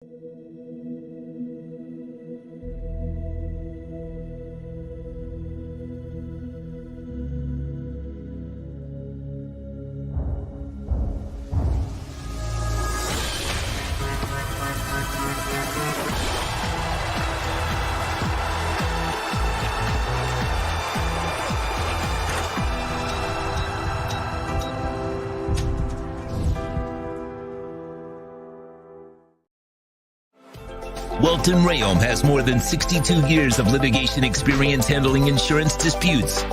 Welton Rayom has more than 62 years of litigation experience handling insurance disputes.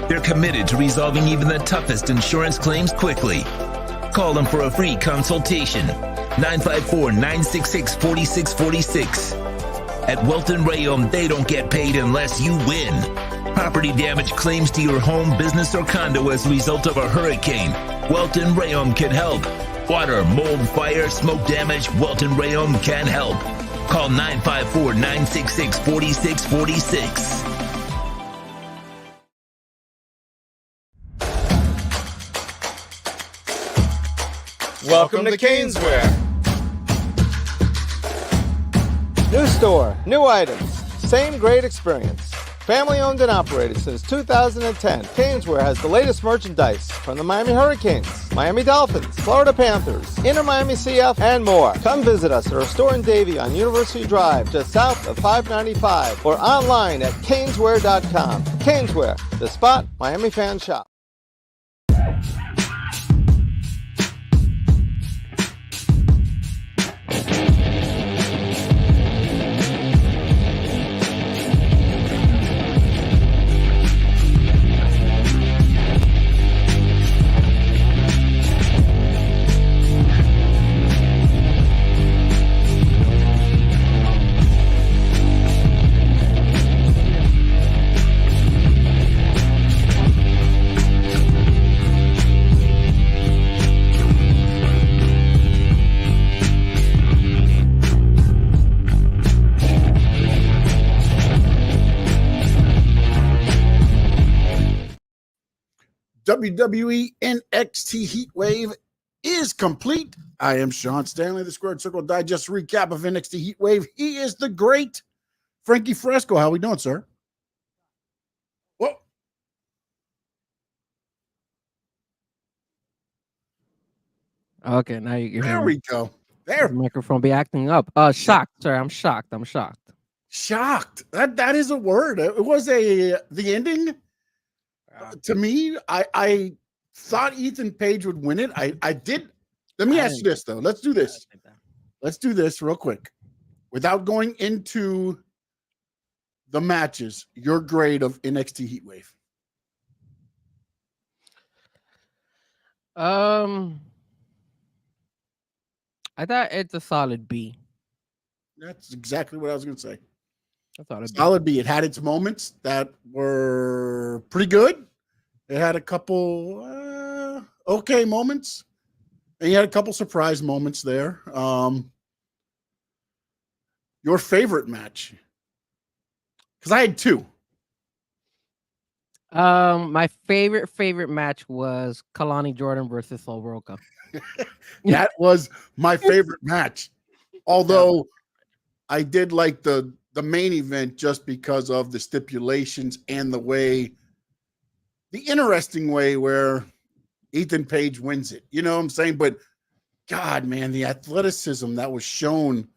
They're committed to resolving even the toughest insurance claims quickly. Call them for a free consultation. 954-966-4646. At Welton Rayom, they don't get paid unless you win. Property damage claims to your home, business, or condo as a result of a hurricane. Welton Rayom can help. Water, mold, fire, smoke damage, Welton Rayom can help. Call 954-966-4646. Welcome to Caneswear. New store, new items, same great experience. Family owned and operated since 2010, Caneswear has the latest merchandise from the Miami Hurricanes, Miami Dolphins, Florida Panthers, Inter Miami CF, and more. Come visit us at our store in Davie on University Drive, just south of 595, or online at caneswear.com. Caneswear, the spot Miami fans shop. WWE NXT Heatwave is complete. I am Sean Stanley, the Squared Circle Digest recap of NXT Heatwave. He is the great Frankie Fresco. How we doing, sir? Well, okay, now you can hear there me. we go. There, The microphone be acting up. Shocked, sir. I'm shocked. shocked. That is a word. It was the ending. To me, I thought Ethan Page would win it. I did. Let me ask you this, though. Let's do this. Let's do this real quick. Without going into the matches, your grade of NXT Heatwave. I thought it's a solid B. That's exactly what I was going to say. I thought it Solid B. It had its moments that were pretty good. It had a couple okay moments. And you had a couple surprise moments there. Your favorite match? Because I had two. My favorite match was Kalani Jordan versus Sol Roca. That was my favorite match. Although I did like the main event just because of the stipulations and the interesting way where Ethan Page wins it. You know what I'm saying? But God, man, the athleticism that was shown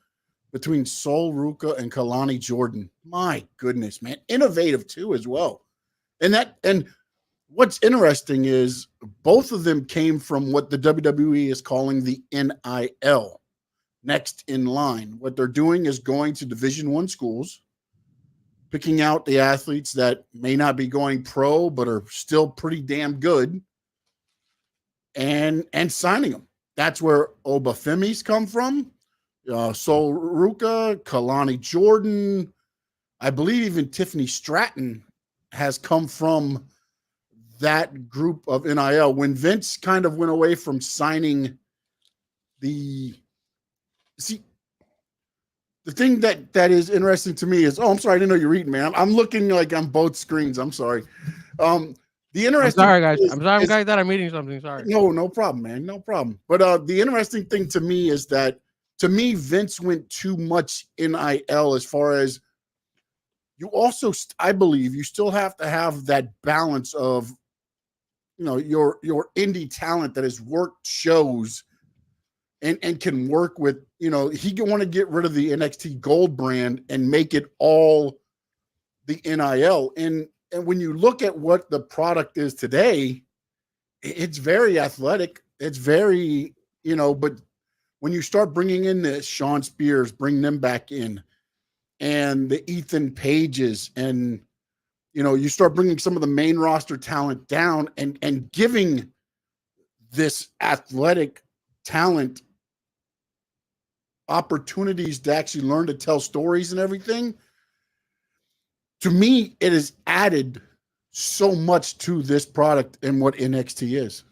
between Sol Ruca and Kalani Jordan. My goodness, man. Innovative too as well. And what's interesting is both of them came from what the WWE is calling the NIL, next in line. What they're doing is going to Division I schools, picking out the athletes that may not be going pro but are still pretty damn good, and signing them. That's where Obafemi's come from. Sol Ruca, Kalani Jordan, I believe even Tiffany Stratton has come from that group of NIL. When Vince kind of went away from signing the thing that is interesting to me is, I'm sorry, I didn't know you're reading, man. I'm looking like on both screens. I'm sorry. The interesting. I'm sorry, guys. I'm sorry, that I'm reading something. Sorry. No problem, man. No problem. But the interesting thing to me is that to me, Vince went too much NIL as far as you also, I believe you still have to have that balance of, your indie talent that has worked shows and can work with, he can want to get rid of the NXT Gold brand and make it all the NIL. And when you look at what the product is today, it's very athletic. It's very, but when you start bringing in the Sean Spears, bring them back in, and the Ethan Pages, and you start bringing some of the main roster talent down and giving this athletic talent opportunities to actually learn to tell stories and everything. To me, it has added so much to this product and what NXT is.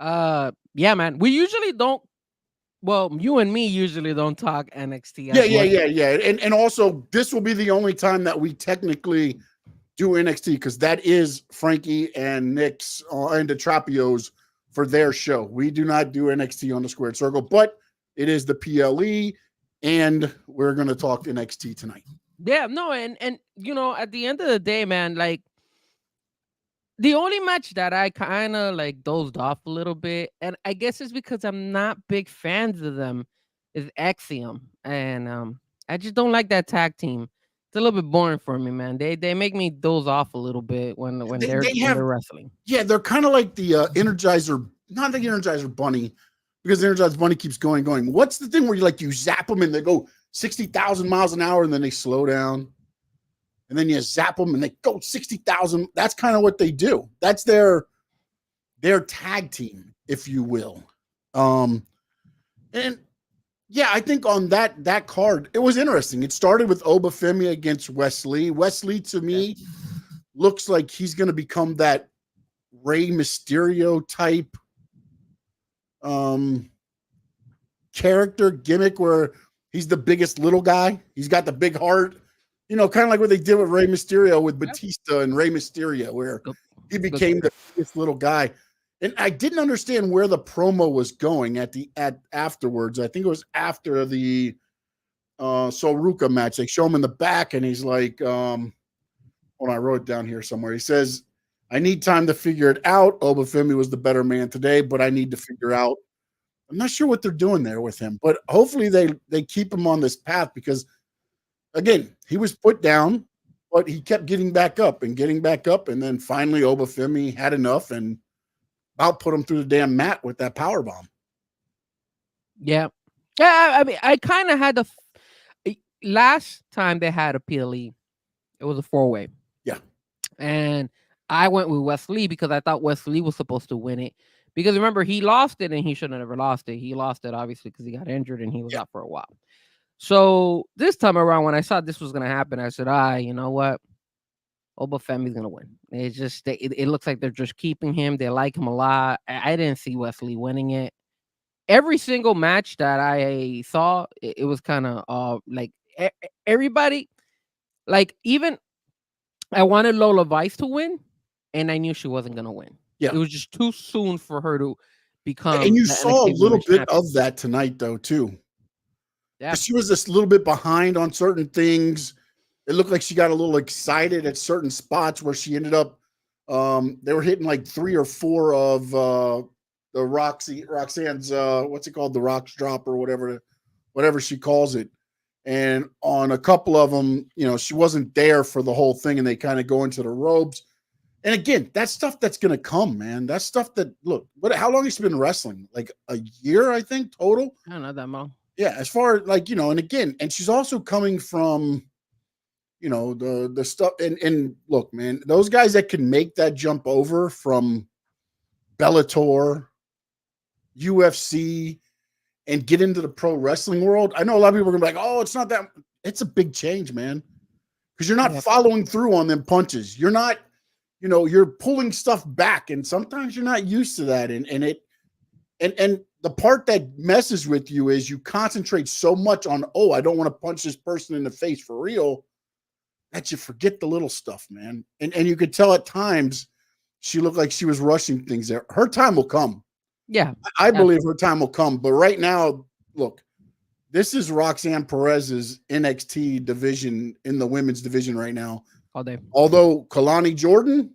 Yeah, man. We usually don't. Well, you and me usually don't talk NXT. Yeah. And also, this will be the only time that we technically do NXT, because that is Frankie and Nick's and DiTrapio's for their show. We do not do NXT on the Squared Circle, but it is the PLE, and we're going to talk NXT tonight. Yeah, no, and at the end of the day, man, like the only match that I kind of like dozed off a little bit, and I guess it's because I'm not big fans of them, is Axiom, and I just don't like that tag team. It's a little bit boring for me, man. They make me doze off a little bit when they're wrestling. Yeah, they're kind of like the Energizer, not the Energizer Bunny, because the Energizer Bunny keeps going. What's the thing where you zap them and they go 60,000 miles an hour and then they slow down? And then you zap them and they go 60,000. That's kind of what they do. That's their tag team, if you will. And yeah, I think on that card, it was interesting. It started with Obafemi against Wesley. Wesley, to me, looks like he's going to become that Rey Mysterio type character gimmick where he's the biggest little guy. He's got the big heart. Kind of like what they did with Rey Mysterio with Batista and Rey Mysterio, where he became the biggest little guy. And I didn't understand where the promo was going afterwards. I think it was after the Soruka match. They show him in the back, and he's like, hold on, I wrote it down here somewhere. He says, I need time to figure it out. Obafemi was the better man today, but I need to figure out. I'm not sure what they're doing there with him, but hopefully they keep him on this path, because again, he was put down, but he kept getting back up, and then finally Obafemi had enough and about put him through the damn mat with that power bomb. Yeah. I mean, I kind of had last time they had a PLE, it was a 4-way. Yeah. And I went with Wesley because I thought Wesley was supposed to win it. Because remember, he lost it and he should have never lost it. He lost it, obviously, because he got injured and he was out for a while. So this time around, when I saw this was going to happen, I said, you know what? Obafemi's going to win. It's just, it looks like they're just keeping him. They like him a lot. I didn't see Wesley winning it. Every single match that I saw, it was kind of like everybody, like even I wanted Lola Vice to win, and I knew she wasn't going to win. Yeah. It was just too soon for her to become. And you saw a little bit of that tonight, though, too. Yeah. She was just a little bit behind on certain things. It looked like she got a little excited at certain spots where she ended up. They were hitting like 3 or 4 of the Roxanne's what's it called, the Rocks drop or whatever she calls it. And on a couple of them, she wasn't there for the whole thing, and they kind of go into the ropes. And again, that's stuff that's going to come, man. That's stuff that, look, how long has she been wrestling? Like a year, I think, total? I don't know that long. Yeah, as far as and again, and she's also coming from, the stuff. And look, man, those guys that can make that jump over from Bellator, UFC, and get into the pro wrestling world. I know a lot of people are going to be like, oh, it's not that. It's a big change, man. Because you're not following through on them punches. You're not, you're pulling stuff back. And sometimes you're not used to that. And the part that messes with you is you concentrate so much on, I don't want to punch this person in the face for real, that you forget the little stuff, man. And you could tell at times she looked like she was rushing things there. Her time will come. Yeah. I believe her time will come. But right now, look, This is Roxanne Perez's NXT division in the women's division right now. All day. Although Kalani Jordan,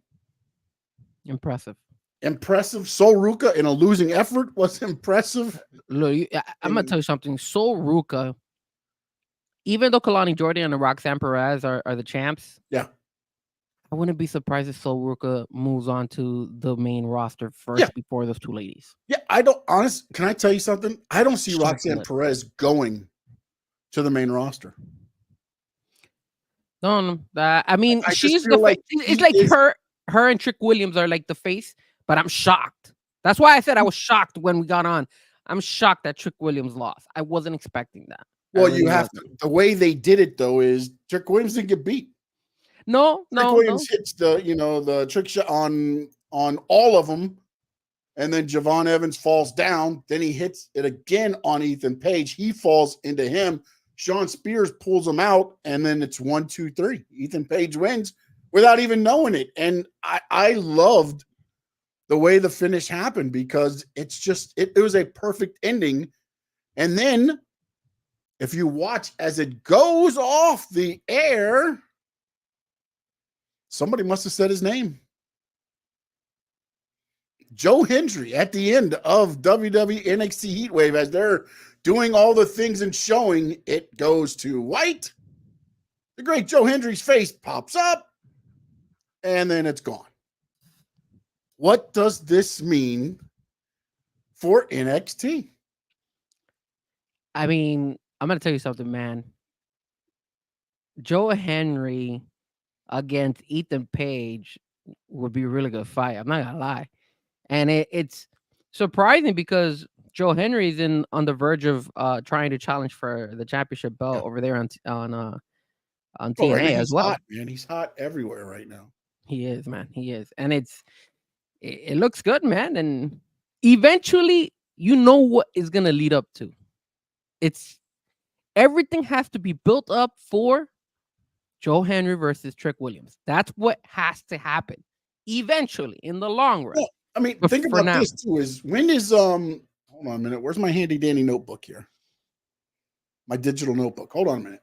Impressive. Sol Ruka in a losing effort was impressive. Look, I'm gonna tell you something. Sol Ruka, even though Kalani Jordan and Roxanne Perez are the champs, yeah, I wouldn't be surprised if Sol Ruka moves on to the main roster first before those two ladies. Yeah, can I tell you something? I don't see Roxanne Perez going to the main roster. No. I mean, she's the like it's like her and Trick Williams are like the face, but I'm shocked. That's why I said I was shocked when we got on. I'm shocked that Trick Williams lost. I wasn't expecting that. Well, you have to. The way they did it though is Trick Williams didn't get beat. No. Williams hits the trick shot on all of them, and then Javon Evans falls down. Then he hits it again on Ethan Page. He falls into him. Sean Spears pulls him out, and then it's 1, 2, 3. Ethan Page wins without even knowing it. And I loved the way the finish happened because it's just it was a perfect ending. And then if you watch as it goes off the air, somebody must have said his name. Joe Hendry at the end of WWE NXT Heatwave, as they're doing all the things and showing, it goes to white. The great Joe Hendry's face pops up, and then it's gone. What does this mean for NXT? I mean, I'm going to tell you something, man. Joe Hendry against Ethan Page would be a really good fight. I'm not going to lie. And it's surprising because Joe Hendry is on the verge of trying to challenge for the championship belt over there on TNA as well. Hot, man. He's hot everywhere right now. He is, man. He is. And it looks good, man. And eventually, you know what is going to lead up to. Everything has to be built up for Joe Hendry versus Trick Williams. That's what has to happen eventually in the long run. Well, I mean, think about this too. Hold on a minute. Where's my handy dandy notebook here? My digital notebook. Hold on a minute.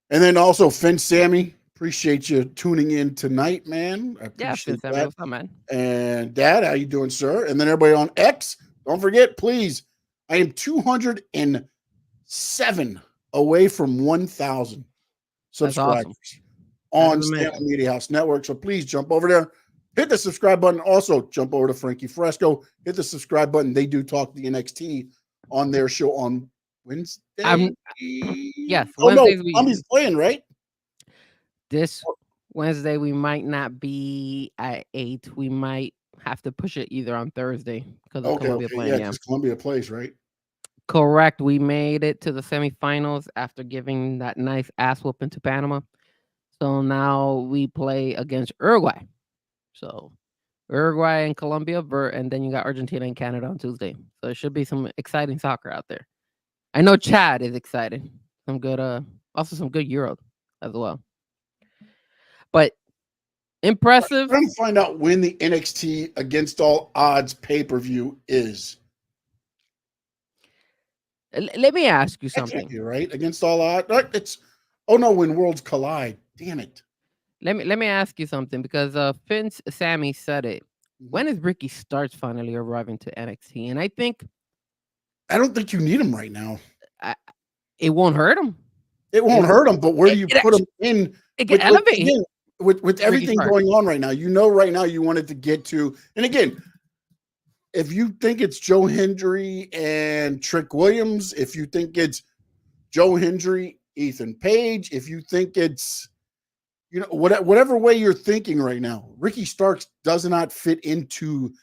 And then also Finn Sammy, appreciate you tuning in tonight, man. I appreciate that. What's up, man? And Dad, how you doing, sir? And then everybody on X, don't forget, please. I am 207 away from 1,000 subscribers on Stanley Media House Network. So please jump over there, hit the subscribe button. Also, jump over to Frankie Fresco, hit the subscribe button. They do talk the NXT on their show on Wednesday. Yes, Tommy's playing, right? This Wednesday we might not be at 8. We might have to push it either on Thursday because of Columbia playing. Yeah, Columbia plays, right? Correct. We made it to the semifinals after giving that nice ass whooping to Panama. So now we play against Uruguay. So Uruguay and Colombia, and then you got Argentina and Canada on Tuesday. So it should be some exciting soccer out there. I know Chad is excited. Some good, also some good Euro as well. But impressive. I'm trying to find out when the NXT Against All Odds pay-per-view is. Let me ask you something. You're right. Against All Odds. When Worlds Collide. Damn it. Let me ask you something because Finn Sammy said it. When is Ricky Starks finally arriving to NXT? And I don't think you need him right now. It won't hurt him. It won't hurt him, but where do you put him in? It can elevate him. With everything going on right now, right now you wanted to get to, and again, if you think it's Joe Hendry and Trick Williams, if you think it's Joe Hendry, Ethan Page, if you think it's, whatever way you're thinking right now, Ricky Starks does not fit into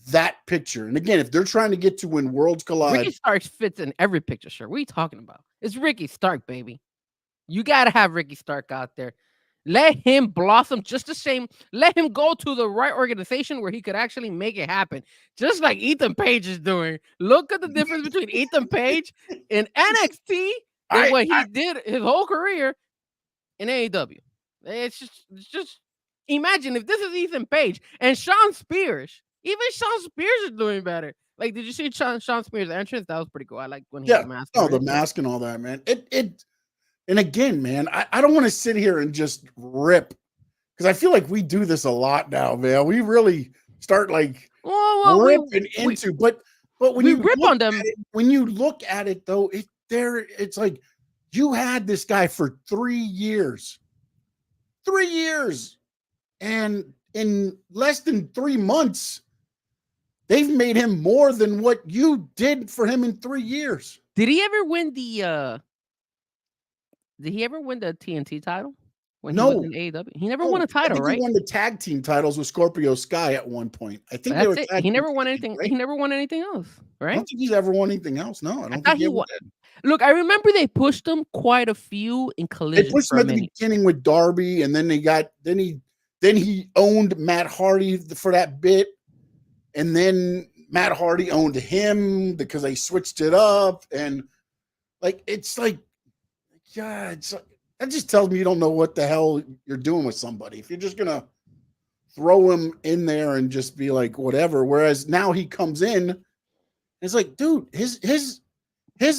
that picture. And again, if they're trying to get to when Worlds Collide, Ricky Starks fits in every picture. Sure, what are you talking about? It's Ricky Stark, baby. You got to have Ricky Stark out there. Let him blossom just the same. Let him go to the right organization where he could actually make it happen. Just like Ethan Page is doing. Look at the difference between Ethan Page in NXT and what he did his whole career in AEW. It's just imagine if this is Ethan Page and Sean Spears Even Sean Spears is doing better. Like, did you see Sean Spears' entrance? That was pretty cool. I like when he had the mask. Oh, the mask and all that, man. And again, man, I don't want to sit here and just rip, because I feel like we do this a lot now, man. We really start like ripping into, but when you rip on them, when you look at it though, it's like you had this guy for 3 years, and in less than 3 months, they've made him more than what you did for him in 3 years. Did he ever win the TNT title when he was in AEW? He never won a title, right? He won the tag team titles with Scorpio Sky at one point. I think that's it. He never won anything. Right? He never won anything else, right? I don't think he's ever won anything else. No, I don't think he won. Look, I remember they pushed him quite a few in Collision. They pushed him at the beginning with Darby, and then he owned Matt Hardy for that bit, and then Matt Hardy owned him because they switched it up, and it's like, yeah, that just tells me you don't know what the hell you're doing with somebody. If you're just gonna throw him in there and just be like whatever, whereas now he comes in, it's like, dude, his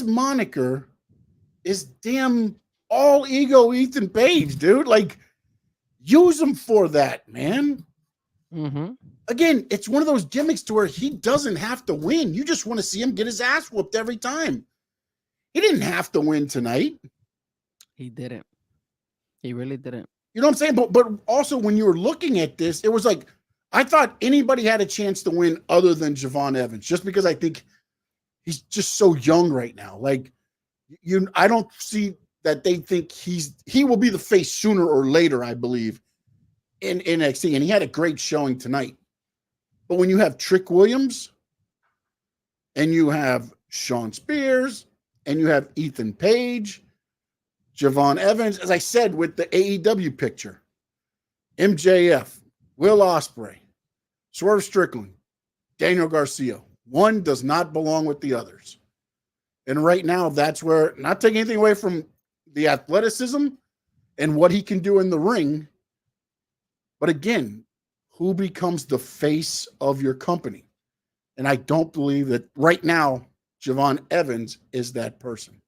moniker is damn all ego Ethan Page, dude. Like, use him for that, man. Mm-hmm. Again, it's one of those gimmicks to where he doesn't have to win. You just want to see him get his ass whooped every time. He didn't have to win tonight. He didn't. He really didn't. You know what I'm saying? But also when you were looking at this, it was like, I thought anybody had a chance to win other than Javon Evans, just because I think he's just so young right now. Like, I don't see that they think he will be the face sooner or later, I believe, in NXT. And he had a great showing tonight. But when you have Trick Williams and you have Sean Spears and you have Ethan Page, Javon Evans, as I said, with the AEW picture, MJF, Will Ospreay, Swerve Strickland, Daniel Garcia. One does not belong with the others. And right now, that's where, not taking anything away from the athleticism and what he can do in the ring, but again, who becomes the face of your company? And I don't believe that right now, Javon Evans is that person.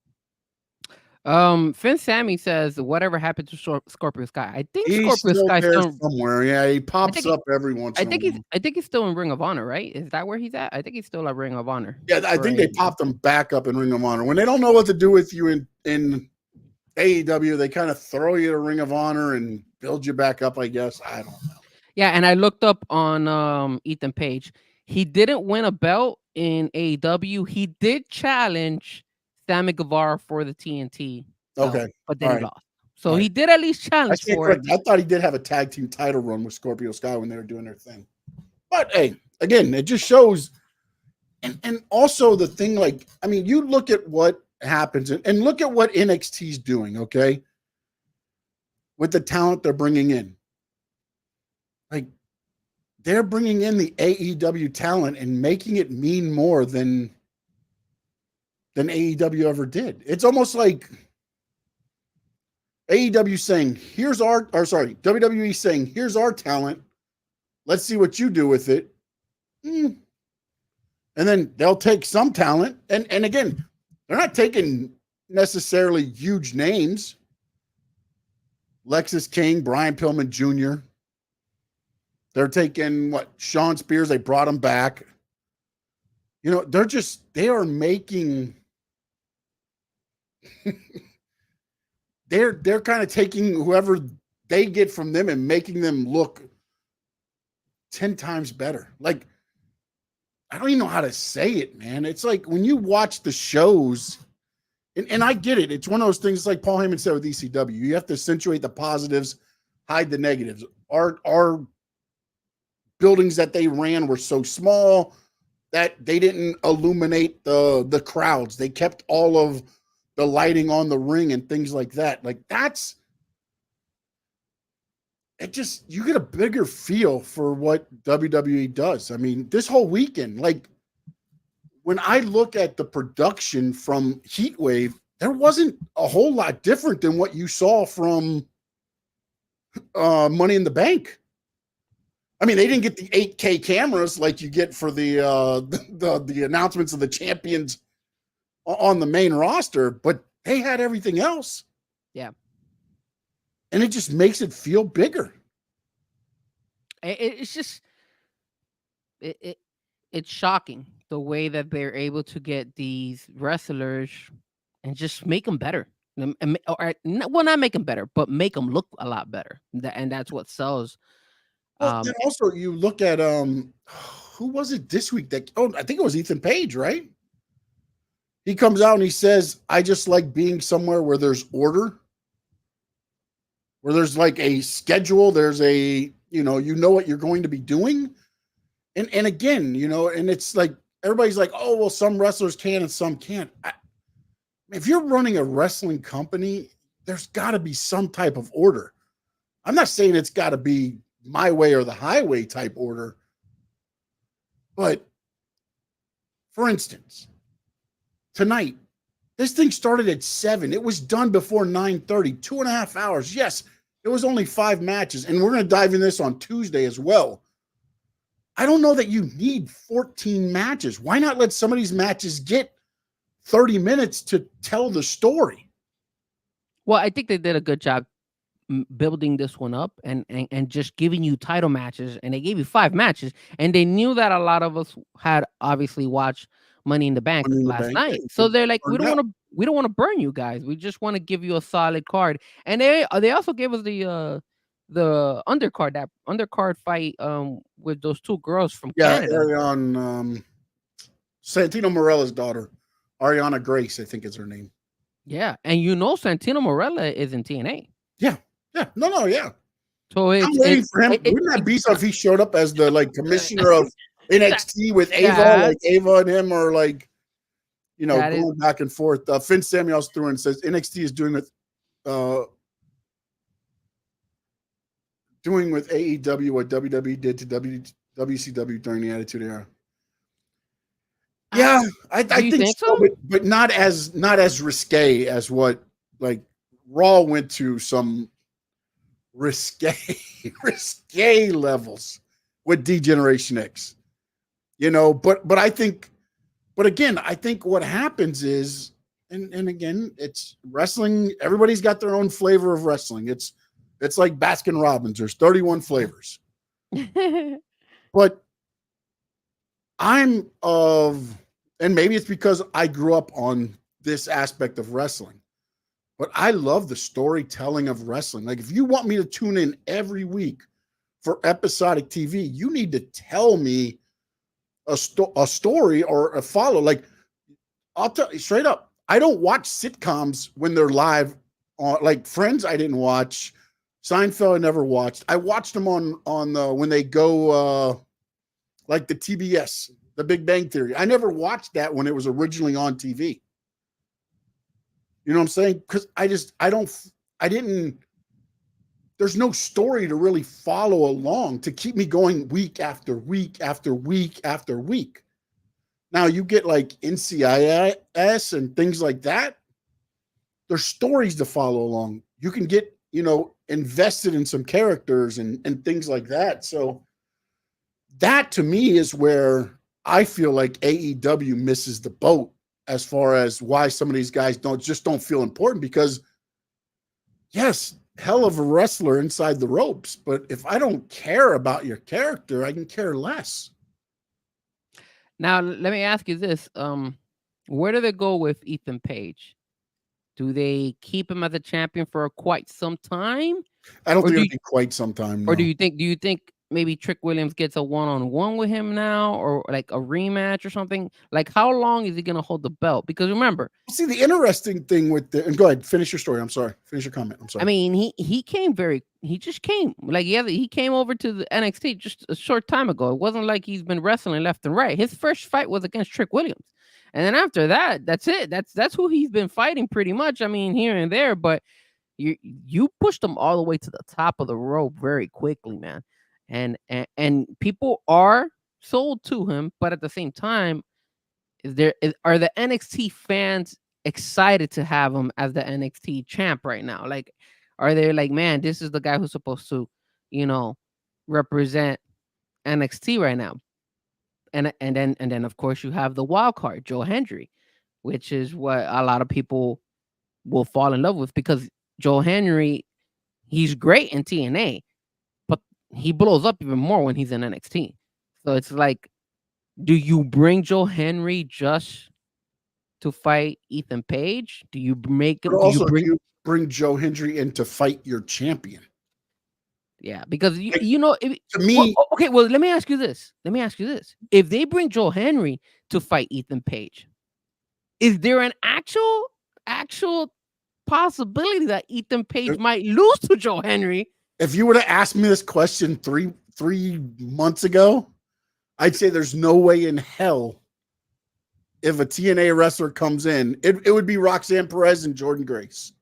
Finn Sammy says, whatever happened to Scorpio Sky? I think he's Scorpio Sky still somewhere. Yeah, he pops up every once in a while. I think he's still in Ring of Honor, right? Is that where he's at? I think he's still at Ring of Honor. Yeah, I think they popped him back up in Ring of Honor. When they don't know what to do with you in AEW, they kind of throw you to Ring of Honor and build you back up, I guess. I don't know. Yeah, and I looked up on Ethan Page. He didn't win a belt in AEW. He did challenge Sammy Guevara for the TNT. Okay. But then he lost. So he did at least challenge for it. I thought he did have a tag team title run with Scorpio Sky when they were doing their thing. But hey, again, it just shows. And also the thing, like, I mean, you look at what happens and look at what NXT's doing, okay? With the talent they're bringing in. Like, they're bringing in the AEW talent and making it mean more than AEW ever did. It's almost like AEW saying, WWE saying, here's our talent. Let's see what you do with it. And then they'll take some talent. And again, they're not taking necessarily huge names. Lexus King, Brian Pillman Jr. They're taking Sean Spears. They brought him back. You know, they are making they're kind of taking whoever they get from them and making them look 10 times better. Like, I don't even know how to say it, man. It's like when you watch the shows, and I get it. It's one of those things like Paul Heyman said with ECW. You have to accentuate the positives, hide the negatives. Our buildings that they ran were so small that they didn't illuminate the crowds. They kept all of the lighting on the ring and things like that. Like, you get a bigger feel for what WWE does. I mean, this whole weekend, like, when I look at the production from Heatwave, there wasn't a whole lot different than what you saw from Money in the Bank. I mean, they didn't get the 8K cameras like you get for the announcements of the champions on the main roster, but they had everything else. Yeah. And it just makes it feel bigger. It's just it's shocking the way that they're able to get these wrestlers and just make them better. Or not make them better, but make them look a lot better. And that's what sells. Well, then also you look at who was it this week that I think it was Ethan Page, right? He comes out and he says, I just like being somewhere where there's order, where there's like a schedule, there's a, you know what you're going to be doing. And again, and it's like everybody's like, oh, well, some wrestlers can and some can't. If you're running a wrestling company, there's got to be some type of order. I'm not saying it's got to be my way or the highway type order. But for instance, tonight, this thing started at 7. It was done before 9:30, 2.5 hours. Yes, it was only 5 matches. And we're going to dive in this on Tuesday as well. I don't know that you need 14 matches. Why not let some of these matches get 30 minutes to tell the story? Well, I think they did a good job building this one up and just giving you title matches, and they gave you 5 matches, and they knew that a lot of us had obviously watched Money in the Bank last night, so they're like, we don't want to burn you guys. We just want to give you a solid card. And they also gave us the undercard, that undercard fight with those 2 girls from Canada. Ariane, Santino Morella's daughter, Ariana Grace, I think is her name. Yeah, and Santino Morella is in TNA. Yeah. Yeah. So I'm waiting for him. Wouldn't that be so if he showed up as the commissioner of NXT with Ava, like Ava and him are like, going back and forth. Finn Samuels threw in and says NXT is doing with AEW what WWE did to WCW during the Attitude Era. Yeah, I think so, but not as risque as what Raw went to some risque levels with D-Generation X, but I think what happens is, and again, it's wrestling. Everybody's got their own flavor of wrestling. It's like Baskin Robbins. There's 31 flavors, but and maybe it's because I grew up on this aspect of wrestling, but I love the storytelling of wrestling. Like, if you want me to tune in every week for episodic TV, you need to tell me a story or a follow. Like, I'll tell you straight up, I don't watch sitcoms when they're live. Like Friends, I didn't watch. Seinfeld, I never watched. I watched them on when they go like the TBS, The Big Bang Theory. I never watched that when it was originally on TV. You know what I'm saying? Because there's no story to really follow along to keep me going week after week after week after week. Now you get like NCIS and things like that. There's stories to follow along. You can get, invested in some characters and things like that. So that to me is where I feel like AEW misses the boat as far as why some of these guys don't feel important, because yes, hell of a wrestler inside the ropes, but if I don't care about your character, I can care less. Now, let me ask you this. Where do they go with Ethan Page? Do they keep him as a champion for quite some time? I don't think it'll be quite some time. No. Or do you think maybe Trick Williams gets a one-on-one with him now, or like a rematch or something? Like, how long is he going to hold the belt? Because remember, see, the interesting thing and go ahead, finish your story. I'm sorry. Finish your comment. I'm sorry. I mean, he just came like he came over to the NXT just a short time ago. It wasn't like he's been wrestling left and right. His first fight was against Trick Williams. And then after that, that's it. That's who he's been fighting pretty much. I mean, here and there, but you pushed him all the way to the top of the rope very quickly, man. And people are sold to him, but at the same time, are the NXT fans excited to have him as the NXT champ right now? Like, are they like, man, this is the guy who's supposed to, represent NXT right now. And then of course you have the wild card, Joe Hendry, which is what a lot of people will fall in love with, because Joe Hendry, he's great in TNA, but he blows up even more when he's in NXT. So it's like, do you bring Joe Hendry just to fight Ethan Page? Do you make it? But Do also, you bring? if you bring Joe Hendry in to fight your champion, Yeah, because Like, you know, to me, okay. Well, let me ask you this. If they bring Joe Henry to fight Ethan Page, is there an actual possibility that Ethan Page might lose to Joe Henry? if you would have asked me this question three months ago, I'd say there's no way in hell if a TNA wrestler comes in, it would be Roxanne Perez and Jordan Grace.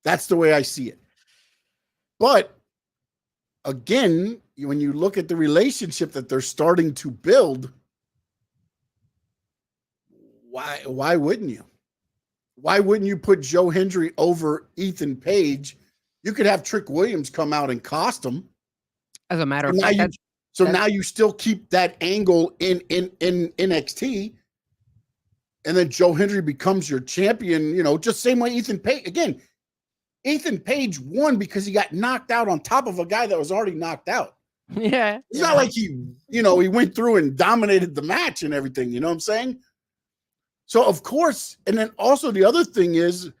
That's the way I see it. But again, when you look at the relationship that they're starting to build, why wouldn't you? Why wouldn't you put Joe Hendry over Ethan Page? You could have Trick Williams come out and cost him. As a matter of fact, now you still keep that angle in NXT, and then Joe Hendry becomes your champion. You know, just same way Ethan Page. Again, Ethan Page won because he got knocked out on top of a guy that was already knocked out. Yeah, It's not like he went through and dominated the match and everything. You know what I'm saying? So of course, and then also the other thing is,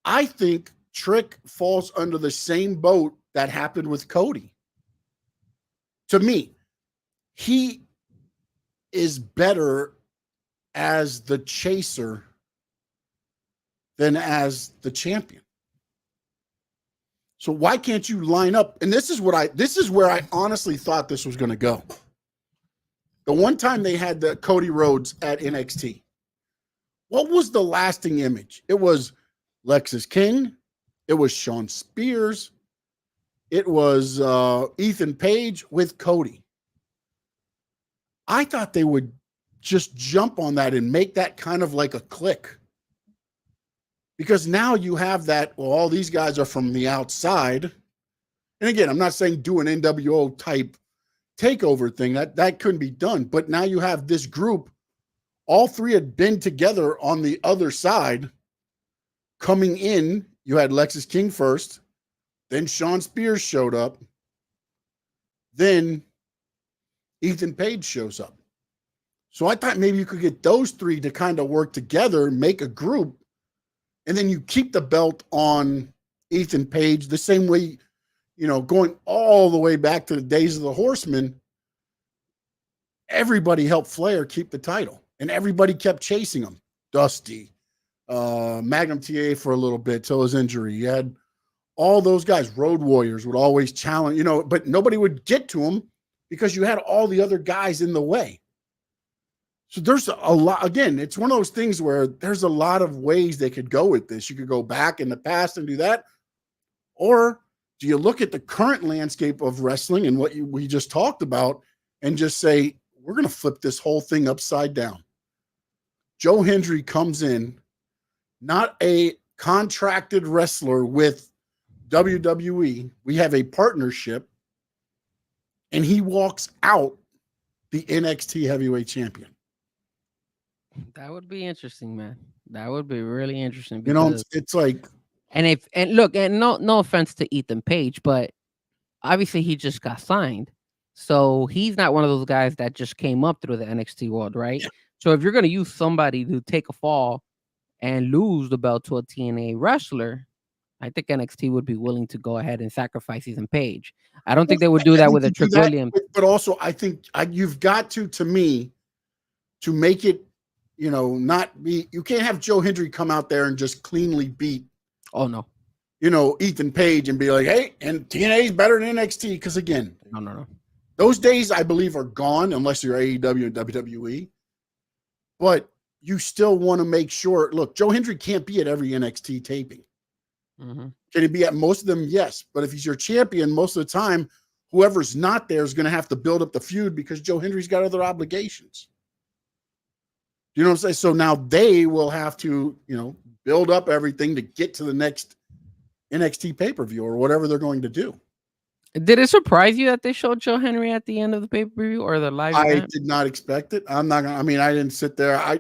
I think Trick falls under the same boat that happened with Cody. To me, he is better as the chaser than as the champion. So why can't you line up? And this is where I honestly thought this was going to go. The one time they had the Cody Rhodes at NXT, what was the lasting image? It was Lexis King. It was Sean Spears. It was Ethan Page with Cody. I thought they would just jump on that and make that kind of like a click. Because now you have that, well, all these guys are from the outside. And again, I'm not saying do an NWO type takeover thing. That couldn't be done. But now you have this group. All three had been together on the other side. Coming in, you had Lexis King first. Then Sean Spears showed up. Then Ethan Page shows up. So I thought maybe you could get those three to kind of work together, make a group, and then you keep the belt on Ethan Page the same way, going all the way back to the days of the Horsemen. Everybody helped Flair keep the title, and everybody kept chasing him. Dusty, Magnum TA for a little bit till his injury. You had all those guys. Road Warriors would always challenge, but nobody would get to him because you had all the other guys in the way. So there's a lot. Again, it's one of those things where there's a lot of ways they could go with this. You could go back in the past and do that. Or do you look at the current landscape of wrestling and what we just talked about and just say, we're going to flip this whole thing upside down? Joe Hendry comes in, not a contracted wrestler with WWE. We have a partnership, and he walks out the NXT heavyweight champion. That would be interesting, man. That would be really interesting. Because, it's like, and no offense to Ethan Page, but obviously he just got signed, so he's not one of those guys that just came up through the NXT world, right? Yeah. So if you're going to use somebody to take a fall and lose the belt to a TNA wrestler, I think NXT would be willing to go ahead and sacrifice Ethan Page. I don't think they would do that with a Trick Williams. But also, I think you've got to me, to make it, not be, you can't have Joe Hendry come out there and just cleanly beat, oh no, Ethan Page and be like, hey, and TNA is better than NXT. Because again, no, those days I believe are gone unless you're AEW and WWE. But you still want to make sure. Look, Joe Hendry can't be at every NXT taping. Mm-hmm. Can he be at most of them? Yes. But if he's your champion, most of the time, whoever's not there is going to have to build up the feud because Joe Hendry's got other obligations. You know what I'm saying? So now they will have to, build up everything to get to the next NXT pay-per-view or whatever they're going to do. Did it surprise you that they showed Joe Henry at the end of the pay-per-view or the live I event? did not expect it. I'm not gonna. I mean, I didn't sit there. I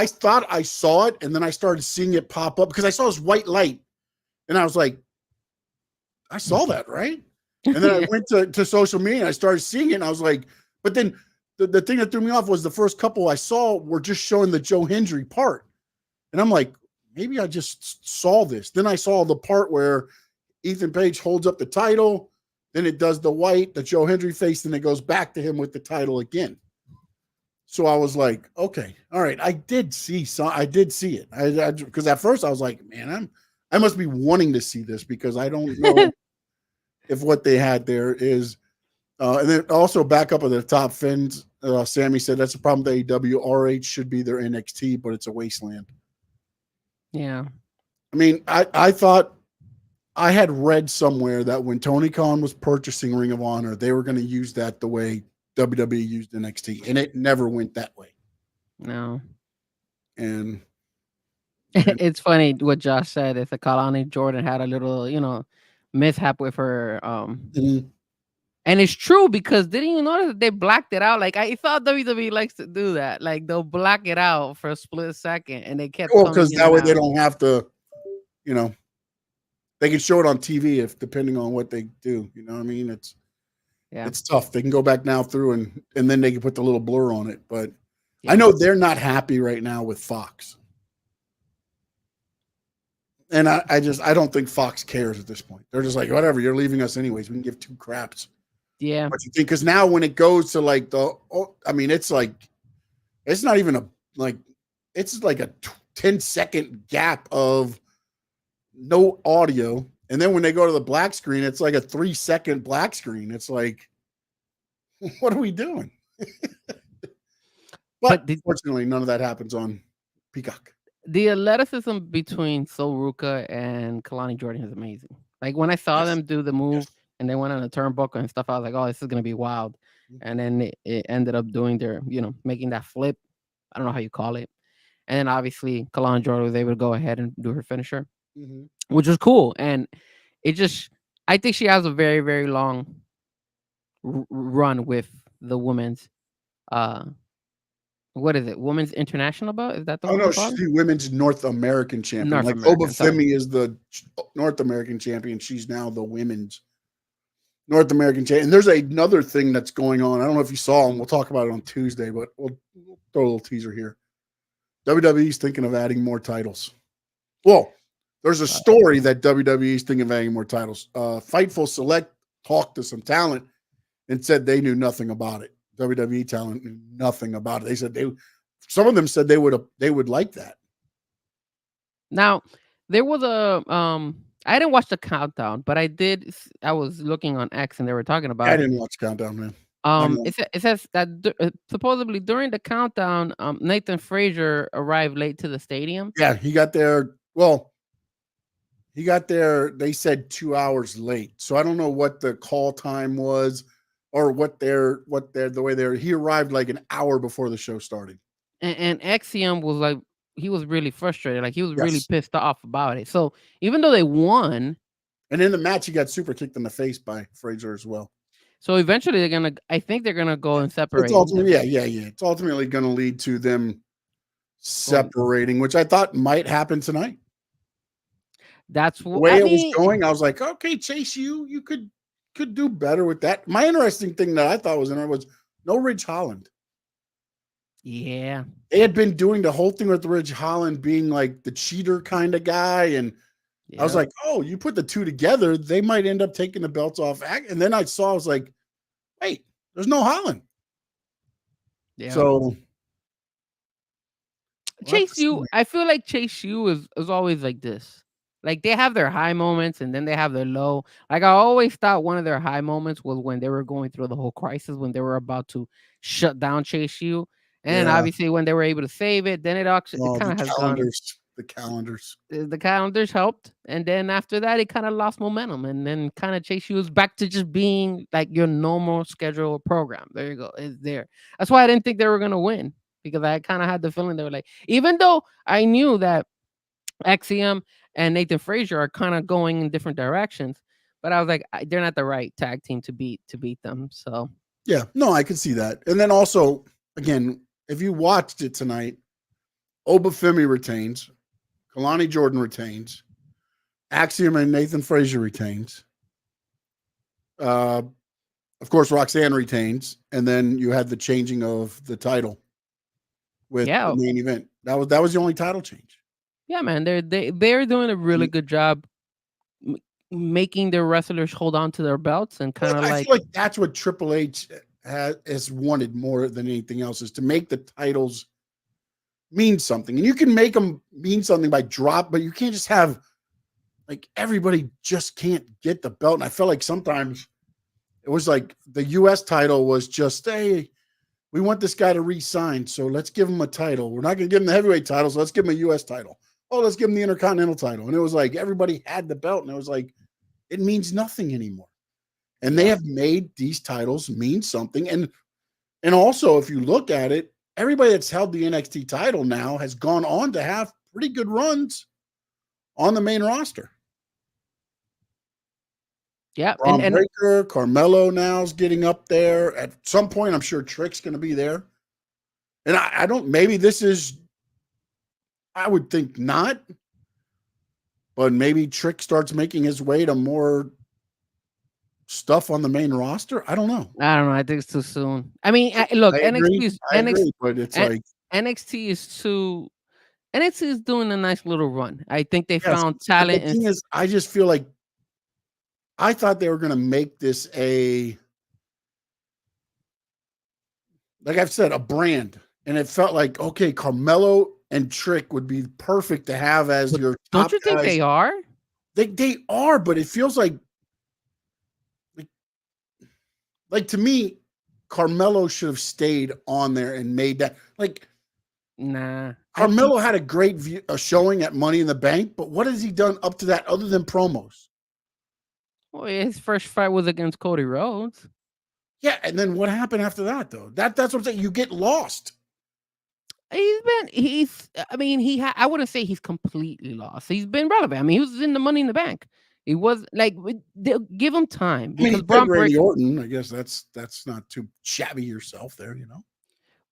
thought I saw it, and then I started seeing it pop up because I saw this white light, and I was like, I saw that, right? And then I Yeah. went to social media and I started seeing it, and I was like, but then the thing that threw me off was the first couple I saw were just showing the Joe Hendry part. And I'm like, maybe I just saw this. Then I saw the part where Ethan Page holds up the title, then it does the Joe Hendry face, and it goes back to him with the title again. So I was like, okay, all right. I did see it. Because at first I was like, man, I must be wanting to see this because I don't know if what they had there is. And then also back up at the top, Finn's Sammy said that's the problem with AEW. RH should be their NXT, but it's a wasteland. Yeah. I mean, I thought I had read somewhere that when Tony Khan was purchasing Ring of Honor, they were going to use that the way WWE used NXT, and it never went that way. No. And It's funny what Josh said. If the Kalani Jordan had a little, mishap with her, Mhm. and it's true because didn't you notice that they blacked it out? Like I thought WWE likes to do that. Like they'll black it out for a split second, and they kept coming because in that and way they out. don't have to, they can show it on TV if depending on what they do. You know what I mean? Yeah. It's tough. They can go back now through and then they can put the little blur on it. But Yeah. I know they're not happy right now with Fox. And I don't think Fox cares at this point. They're just like, whatever, you're leaving us anyways. We can give two craps. Yeah. What you think? Because now when it goes to like it's like it's not even it's like a 10-second gap of no audio. And then when they go to the black screen, it's like a 3-second black screen. It's like, what are we doing? But fortunately, none of that happens on Peacock. The athleticism between Sol Ruka and Kalani Jordan is amazing. Like when I saw them do the move and they went on a turnbuckle and stuff, I was like, oh, this is gonna be wild. And then it ended up doing their, making that flip. I don't know how you call it. And then obviously Kalani Jordan was able to go ahead and do her finisher, which was cool. And I think she has a very, very long run with the women's what is it? Women's International Belt? Is that the Oh one? no, she's the women's North American champion. North like American, Obafemi is the North American champion. She's now the women's North American champion. And there's another thing that's going on. I don't know if you saw, and we'll talk about it on Tuesday, but we'll throw a little teaser here. WWE's thinking of adding more titles. Well, there's a story that WWE's thinking of adding more titles. Fightful Select talked to some talent and said they knew nothing about it. WWE talent knew nothing about it. They said some of them said they would like that. Now, there was I didn't watch the countdown, but I was looking on X and they were talking about I didn't watch Countdown, man. It says that supposedly during the countdown, Nathan Frazier arrived late to the stadium. Yeah, he got there. Well, he got there, they said 2 hours late. So I don't know what the call time was or he arrived like an hour before the show started. And Axiom was like, he was really frustrated. Like he was really pissed off about it. So even though they won. And in the match, he got super kicked in the face by Frazier as well. So eventually I think they're going to go and separate. It's ultimately, yeah. It's ultimately going to lead to them separating, which I thought might happen tonight. That's what the way it was going. I was like, okay, Chase, you could do better with that. My interesting thing that I thought was in it was no Ridge Holland. Yeah. They had been doing the whole thing with Ridge Holland being like the cheater kind of guy. And I was like, oh, you put the two together, they might end up taking the belts off. And then I was like, wait, there's no Holland. Yeah. So Chase U, I feel like Chase U is always like this. Like they have their high moments and then they have their low. Like I always thought one of their high moments was when they were going through the whole crisis, when they were about to shut down Chase U. And obviously when they were able to save it, then it kind of has gone. The calendars helped. And then after that, it kind of lost momentum. And then kind of Chase U was back to just being like your normal scheduled program. There you go. It's there. That's why I didn't think they were going to win. Because I kind of had the feeling they were like, even though I knew that Axiom and Nathan Frazier are kind of going in different directions, but I was like, they're not the right tag team to beat them. So yeah, no, I can see that. And then also, again, if you watched it tonight, Obafemi retains, Kalani Jordan retains, Axiom and Nathan Frazier retains. Of course, Roxanne retains, and then you had the changing of the title with the main event. That was the only title change. Yeah, man, they're doing a really good job making their wrestlers hold on to their belts and kind of I feel like that's what Triple H has wanted more than anything else, is to make the titles mean something. And you can make them mean something by drop, but you can't just have like everybody just can't get the belt. And I felt like sometimes it was like the U.S. title was just, hey, we want this guy to re-sign, so let's give him a title. We're not going to give him the heavyweight title, so let's give him a U.S. title. Oh, let's give him the Intercontinental title. And it was like everybody had the belt, and it was like it means nothing anymore. And they have made these titles mean something. And also, if you look at it, everybody that's held the NXT title now has gone on to have pretty good runs on the main roster. Yeah, Braun Breaker, Carmelo now is getting up there. At some point, I'm sure Trick's going to be there. And I don't, maybe this is, I would think not, but maybe Trick starts making his way to more stuff on the main roster. I don't know. I think it's too soon. I mean, look, NXT is doing a nice little run. I think they found talent. The thing is, I just feel like I thought they were going to make this like I've said, a brand. And it felt like, okay, Carmelo and Trick would be perfect to have as your top Don't you think guys. they are? They are, but it feels like to me, Carmelo should have stayed on there and made that. Like, nah. Carmelo had a great showing at Money in the Bank, but what has he done up to that other than promos? Well, his first fight was against Cody Rhodes. Yeah, and then what happened after that, though? That's what I'm saying. You get lost. I wouldn't say he's completely lost. He's been relevant. I mean, he was in the Money in the Bank. He was like, give him time. Because Randy Orton, I guess that's not too shabby yourself there, you know.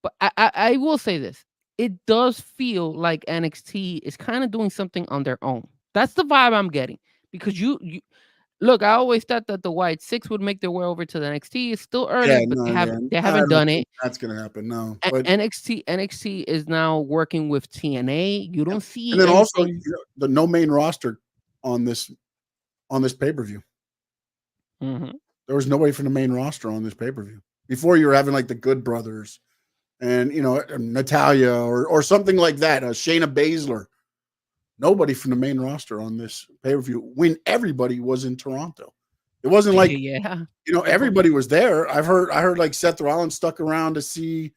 But I will say this. It does feel like NXT is kind of doing something on their own. That's the vibe I'm getting. Because you look, I always thought that the White Six would make their way over to the NXT. It's still early, but they haven't done it. That's going to happen, no. But NXT is now working with TNA. You don't see, and then also the no main roster on this pay-per-view. Mm-hmm. There was nobody from the main roster on this pay-per-view. Before, you were having like the Good Brothers and Natalia or something like that, Shayna Baszler. Nobody from the main roster on this pay-per-view when everybody was in Toronto. It wasn't like everybody was there. I heard like Seth Rollins stuck around to see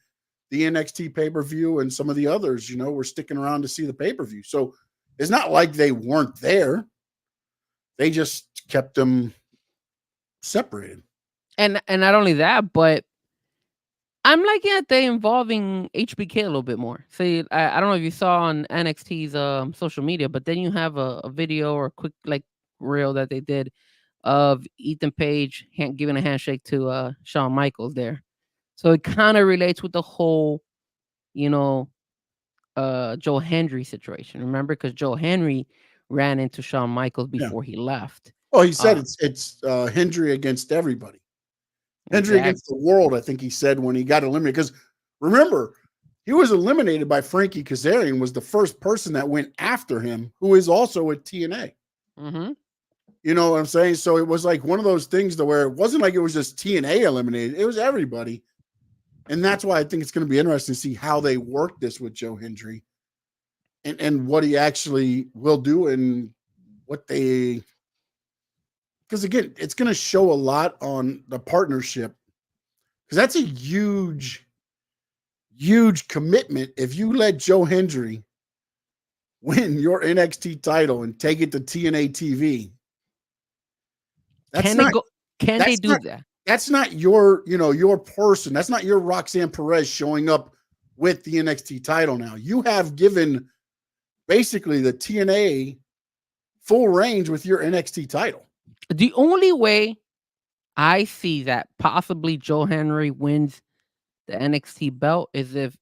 the NXT pay-per-view, and some of the others, were sticking around to see the pay-per-view. So it's not like they weren't there. They just kept them separated. And not only that, but I'm liking that they involving HBK a little bit more. See, I don't know if you saw on NXT's social media, but then you have a video or a quick reel that they did of Ethan Page giving a handshake to Shawn Michaels there. So it kind of relates with the whole, Joe Hendry situation. Remember, because Joe Henry ran into Shawn Michaels before he left. Oh, he said it's Hendry against everybody. Hendry against the world, I think he said when he got eliminated. Because remember, he was eliminated by Frankie Kazarian, was the first person that went after him, who is also at TNA. Mm-hmm. You know what I'm saying? So it was like one of those things to where it wasn't like it was just TNA eliminated. It was everybody. And that's why I think it's going to be interesting to see how they work this with Joe Hendry and what he actually will do and what they... Because, again, it's going to show a lot on the partnership. Because that's a huge, huge commitment. If you let Joe Hendry win your NXT title and take it to TNA TV, can they do that? That's not your, your person. That's not your Roxanne Perez showing up with the NXT title now. You have given basically the TNA full range with your NXT title. The only way I see that possibly Joe Henry wins the NXT belt is if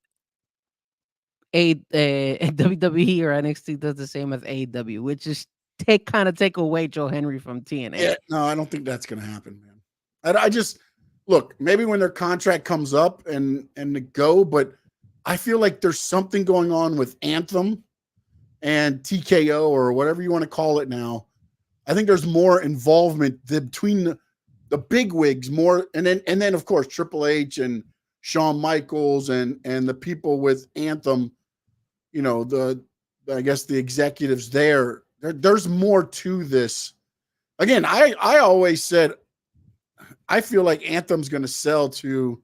WWE or NXT does the same as AEW, which is take away Joe Henry from TNA. Yeah, no, I don't think that's going to happen, man. I just look, maybe when their contract comes up and to go, but I feel like there's something going on with Anthem and TKO or whatever you want to call it now. I think there's more involvement between the big wigs, more, and then of course Triple H and Shawn Michaels and the people with Anthem. You know, I guess the executives there. There's more to this. Again, I always said I feel like Anthem's going to sell to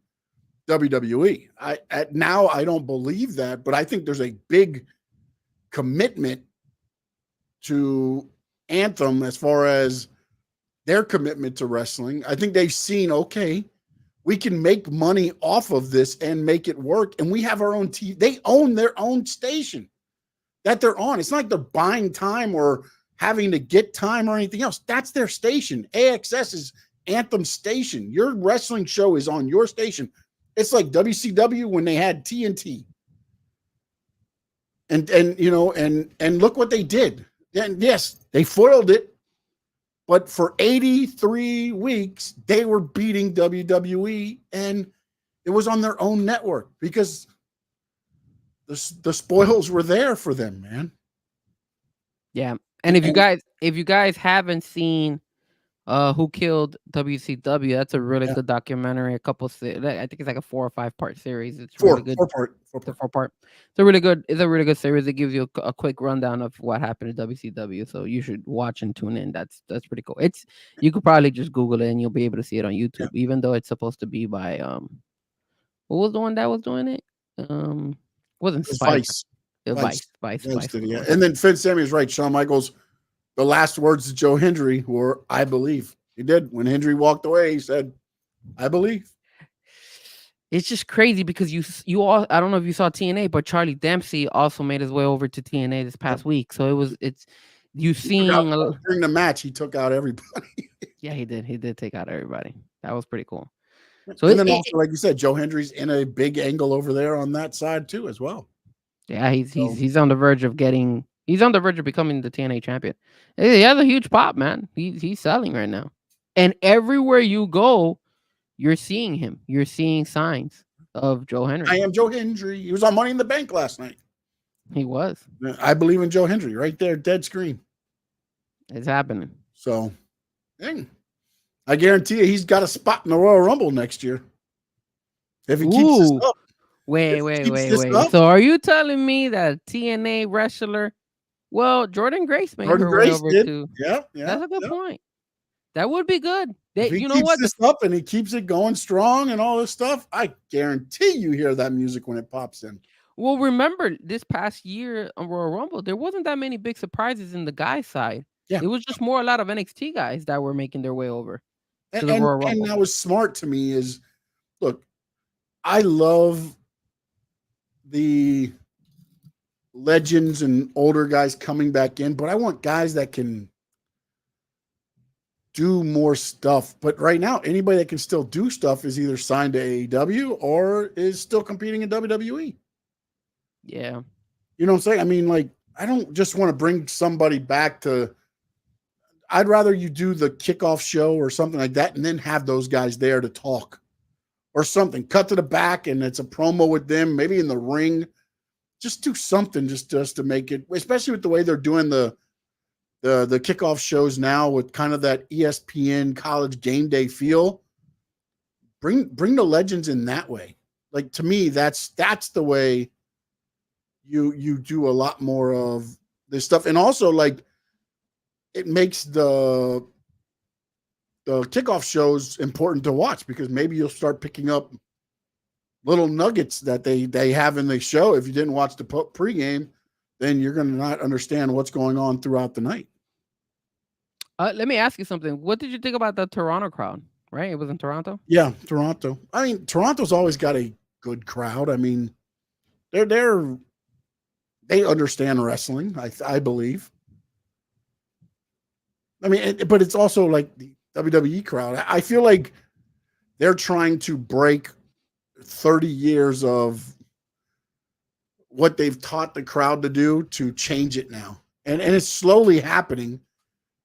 WWE. Now I don't believe that, but I think there's a big commitment to Anthem as far as their commitment to wrestling. I think they've seen, okay, we can make money off of this and make it work. And we have our own TV. They own their own station that they're on. It's not like they're buying time or having to get time or anything else. That's their station. AXS is Anthem's station. Your wrestling show is on your station. It's like WCW when they had TNT. And you know, and look what they did. And yes, they foiled it. But for 83 weeks, they were beating WWE, and it was on their own network because the spoils were there for them, man. Yeah, and if you guys haven't seen Who Killed WCW, that's a really good documentary. I think it's like a 4 or 5 part series. It's really good. 4 part. It's a really good series. It gives you a quick rundown of what happened to WCW. So you should watch and tune in. That's pretty cool. You could probably just Google it and you'll be able to see it on YouTube, even though it's supposed to be by what was the one that was doing it? Wasn't Spike. Vice. Yeah. And then Finn Sammy is right. Shawn Michaels, the last words to Joe Hendry were, I believe. He did. When Hendry walked away, he said, I believe. It's just crazy because you all, I don't know if you saw TNA, but Charlie Dempsey also made his way over to TNA this past week. So during the match, he took out everybody. Yeah, he did. He did take out everybody. That was pretty cool. So and then also, like you said, Joe Hendry's in a big angle over there on that side too, as well. Yeah, he's on the verge of becoming the TNA champion. He has a huge pop, man. He's selling right now. And everywhere you go, you're seeing him. You're seeing signs of Joe Hendry. I am Joe Hendry. He was on Money in the Bank last night. He was. I believe in Joe Hendry right there, dead screen. It's happening. So, I guarantee you he's got a spot in the Royal Rumble next year. If he keeps this up. Wait. So are you telling me that TNA wrestler, Jordan Grace made her way over too. Yeah. That's a good point. That would be good. If he keeps this up and he keeps it going strong and all this stuff, I guarantee you hear that music when it pops in. Well, remember this past year on Royal Rumble, there wasn't that many big surprises in the guy side. Yeah. It was just a lot of NXT guys that were making their way over to the Royal Rumble. And that was smart to me is, look, I love the legends and older guys coming back in, but I want guys that can do more stuff. But right now, anybody that can still do stuff is either signed to AEW or is still competing in WWE. Yeah. You know what I'm saying? I mean, like, I don't just want to bring somebody back to, I'd rather you do the kickoff show or something like that and then have those guys there to talk or something. Cut to the back and it's a promo with them, maybe in the ring. Just do something just to make it, especially with the way they're doing the kickoff shows now with kind of that ESPN college game day feel. Bring the legends in that way. Like, to me, that's the way you do a lot more of this stuff. And also, like, it makes the kickoff shows important to watch because maybe you'll start picking up little nuggets that they have in the show. If you didn't watch the pregame, then you're going to not understand what's going on throughout the night. Let me ask you something. What did you think about the Toronto crowd? Right? It was in Toronto? Yeah, Toronto. I mean, Toronto's always got a good crowd. I mean, they understand wrestling, I believe. I mean, but it's also like the WWE crowd. I feel like they're trying to break 30 years of what they've taught the crowd to do to change it now. And it's slowly happening,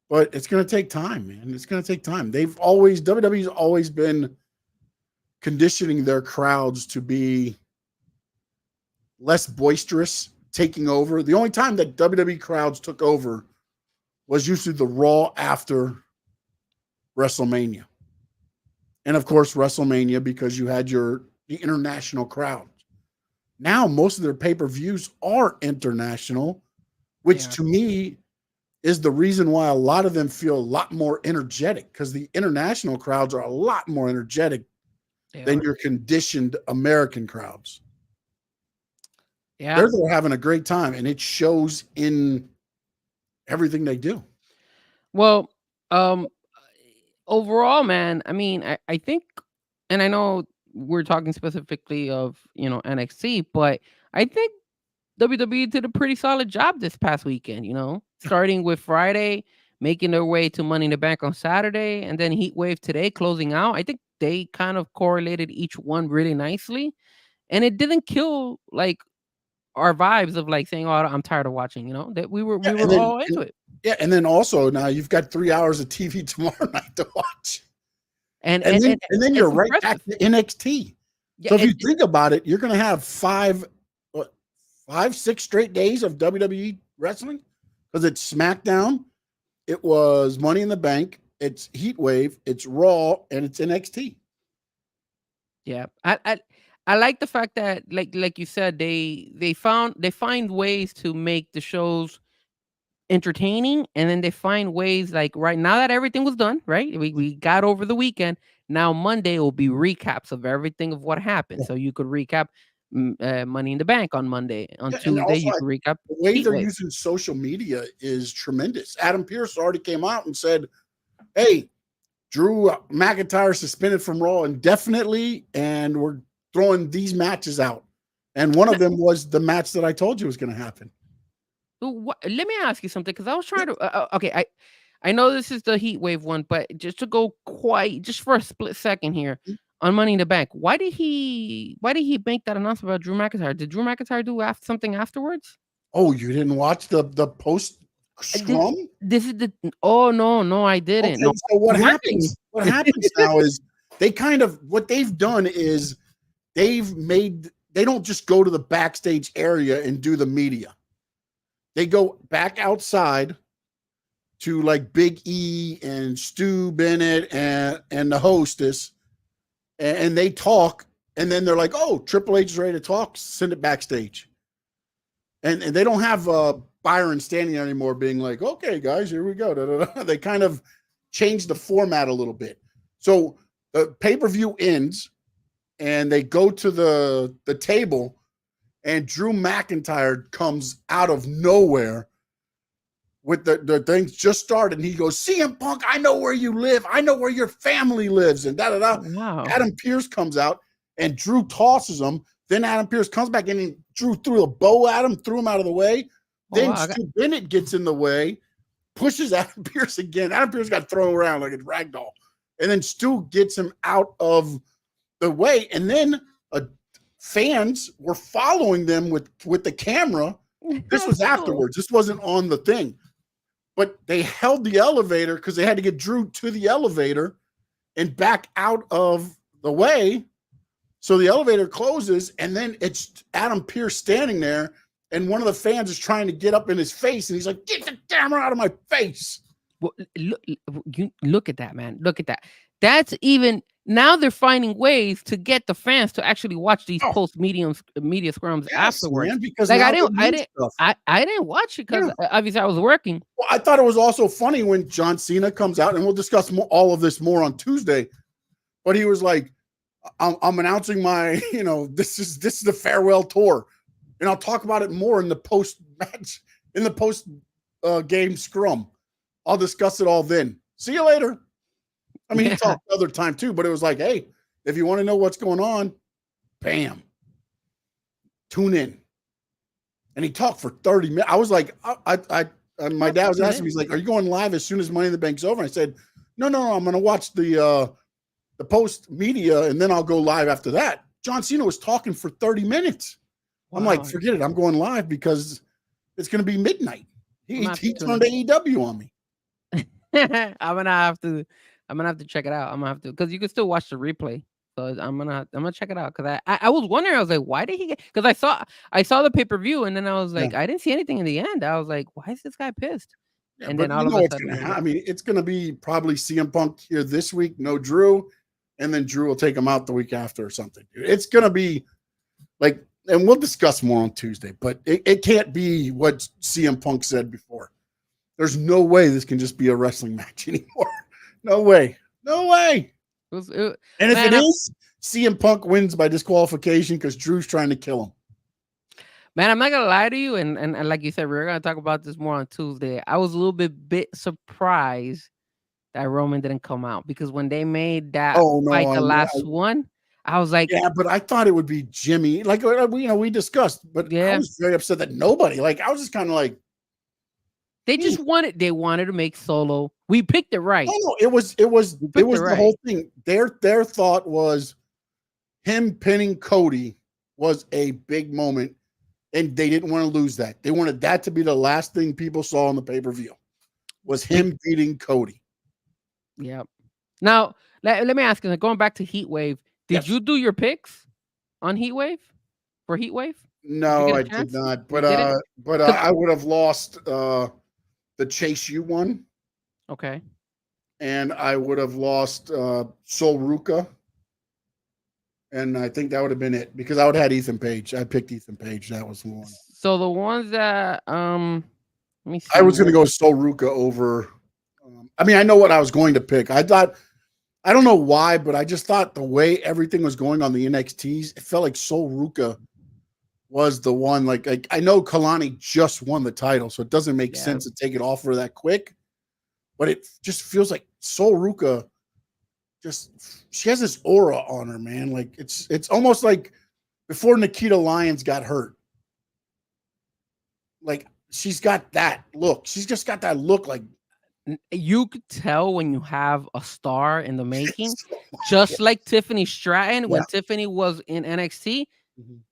but it's going to take time, man. It's going to take time. WWE's always been conditioning their crowds to be less boisterous, taking over. The only time that WWE crowds took over was usually the Raw after WrestleMania. And of course, WrestleMania, because you had the international crowd. Now, most of their pay-per-views are international, which to me is the reason why a lot of them feel a lot more energetic, because the international crowds are a lot more energetic than your conditioned American crowds. Yeah. They're having a great time, and it shows in everything they do. Well, overall, man, I mean, I think, and I know we're talking specifically of, NXT, but I think WWE did a pretty solid job this past weekend, starting with Friday, making their way to Money in the Bank on Saturday, and then Heatwave today closing out. I think they kind of correlated each one really nicely, and it didn't kill like our vibes of like saying, "Oh, I'm tired of watching," that we were all into it. Yeah, and then also now you've got 3 hours of TV tomorrow night to watch. And then you're right back to NXT. Yeah, so if you think about it, you're going to have 5, 6 straight days of WWE wrestling, because it's SmackDown, it was Money in the Bank, it's Heatwave, it's Raw, and it's NXT. Yeah, I like the fact that like you said, they find ways to make the shows entertaining, and then they find ways like right now that everything was done, right? We got over the weekend. Now Monday will be recaps of everything of what happened. So you could recap Money in the Bank on Monday. On Tuesday, you could recap. The way they're using social media is tremendous. Adam Pearce already came out and said, "Hey, Drew McIntyre suspended from Raw indefinitely, and we're throwing these matches out." And one of them was the match that I told you was going to happen. Let me ask you something, because I was trying to. Okay, I know this is the Heatwave one, but just to go just for a split second here on Money in the Bank, why did he make that announcement about Drew McIntyre? Did Drew McIntyre do something afterwards? Oh, you didn't watch the post scrum? This is the. Oh no, I didn't. Okay, no. So what happens? What happens now is what they've done is they don't just go to the backstage area and do the media. They go back outside to like Big E and Stu Bennett and the hostess, and they talk, and then they're like, "Oh, Triple H is ready to talk. Send it backstage." And they don't have Byron standing there anymore being like, "Okay, guys, here we go." Da, da, da. They kind of changed the format a little bit. So the pay-per-view ends, and they go to the table, and Drew McIntyre comes out of nowhere with the things just started, and he goes, "CM Punk, I know where you live. I know where your family lives," and da-da-da. Wow. Adam Pearce comes out, and Drew tosses him. Then Adam Pearce comes back, and Drew threw a bow at him, threw him out of the way. Then Stu Bennett gets in the way, pushes Adam Pearce again. Adam Pearce got thrown around like a ragdoll. And then Stu gets him out of the way. And then fans were following them with the camera. This was afterwards. This wasn't on the thing. But they held the elevator because they had to get Drew to the elevator and back out of the way. So the elevator closes, and then it's Adam Pearce standing there, and one of the fans is trying to get up in his face, and he's like, "Get the camera out of my face." Well, look at that, man. Look at that. That's even now they're finding ways to get the fans to actually watch these media scrums afterwards. Man, because like I didn't watch it because obviously I was working. Well, I thought it was also funny when John Cena comes out, and we'll discuss all of this more on Tuesday. But he was like, I'm announcing my, this is the farewell tour, and I'll talk about it more in the post match, in the post game scrum. I'll discuss it all then. See you later. I mean, he talked other time too, but it was like, hey, if you want to know what's going on, bam, tune in. And he talked for 30 minutes. I was like, I my dad was asking me, he's like, "Are you going live as soon as Money in the Bank's over?" And I said, "No, I'm going to watch the post media, and then I'll go live after that." John Cena was talking for 30 minutes. Wow. I'm like, forget it. I'm going live because it's going to be midnight. He turned AEW on me. I'm gonna have to check it out. I'm gonna have to, because you can still watch the replay. So I'm gonna check it out, because I was wondering. I was like, why did he get? Because I saw the pay-per-view, and then I was like, I didn't see anything in the end. I was like, why is this guy pissed? Yeah, and then all of a sudden, I mean, it's gonna be probably CM Punk here this week, no Drew, and then Drew will take him out the week after or something. It's gonna be like, and we'll discuss more on Tuesday, but it can't be what CM Punk said before. There's no way this can just be a wrestling match anymore. No way. And if it is, CM Punk wins by disqualification because Drew's trying to kill him. Man, I'm not gonna lie to you, and like you said, we're gonna talk about this more on Tuesday. I was a little bit surprised that Roman didn't come out, because when they made that fight the last one, I was like, yeah, but I thought it would be Jimmy. Like we discussed, but I was very upset that nobody. Like, I was just kind of like, they just wanted to make Solo. We picked it right. No, it was the whole thing. Their thought was him pinning Cody was a big moment, and they didn't want to lose that. They wanted that to be the last thing people saw on the pay-per-view, was him beating Cody. Yeah. Now, let me ask you, going back to Heatwave, did you do your picks on Heatwave? For Heatwave? No, I did not. But I would have lost the Chase U one. Okay. And I would have lost Sol Ruka. And I think that would have been it, because I would have had Ethan Page. I picked Ethan Page. That was the one. So the ones that let me see. I was going to go Sol Ruka over. I mean, I know what I was going to pick. I don't know why, but I just thought the way everything was going on the NXTs, it felt like Sol Ruka was the one. Like I know Kalani just won the title, so it doesn't make sense to take it off her that quick. But it just feels like Sol Ruka, she has this aura on her, man. Like it's almost like before Nikita Lyons got hurt. Like, she's got that look. She's just got that look. Like, you could tell when you have a star in the making, just like Tiffany Stratton when Tiffany was in NXT.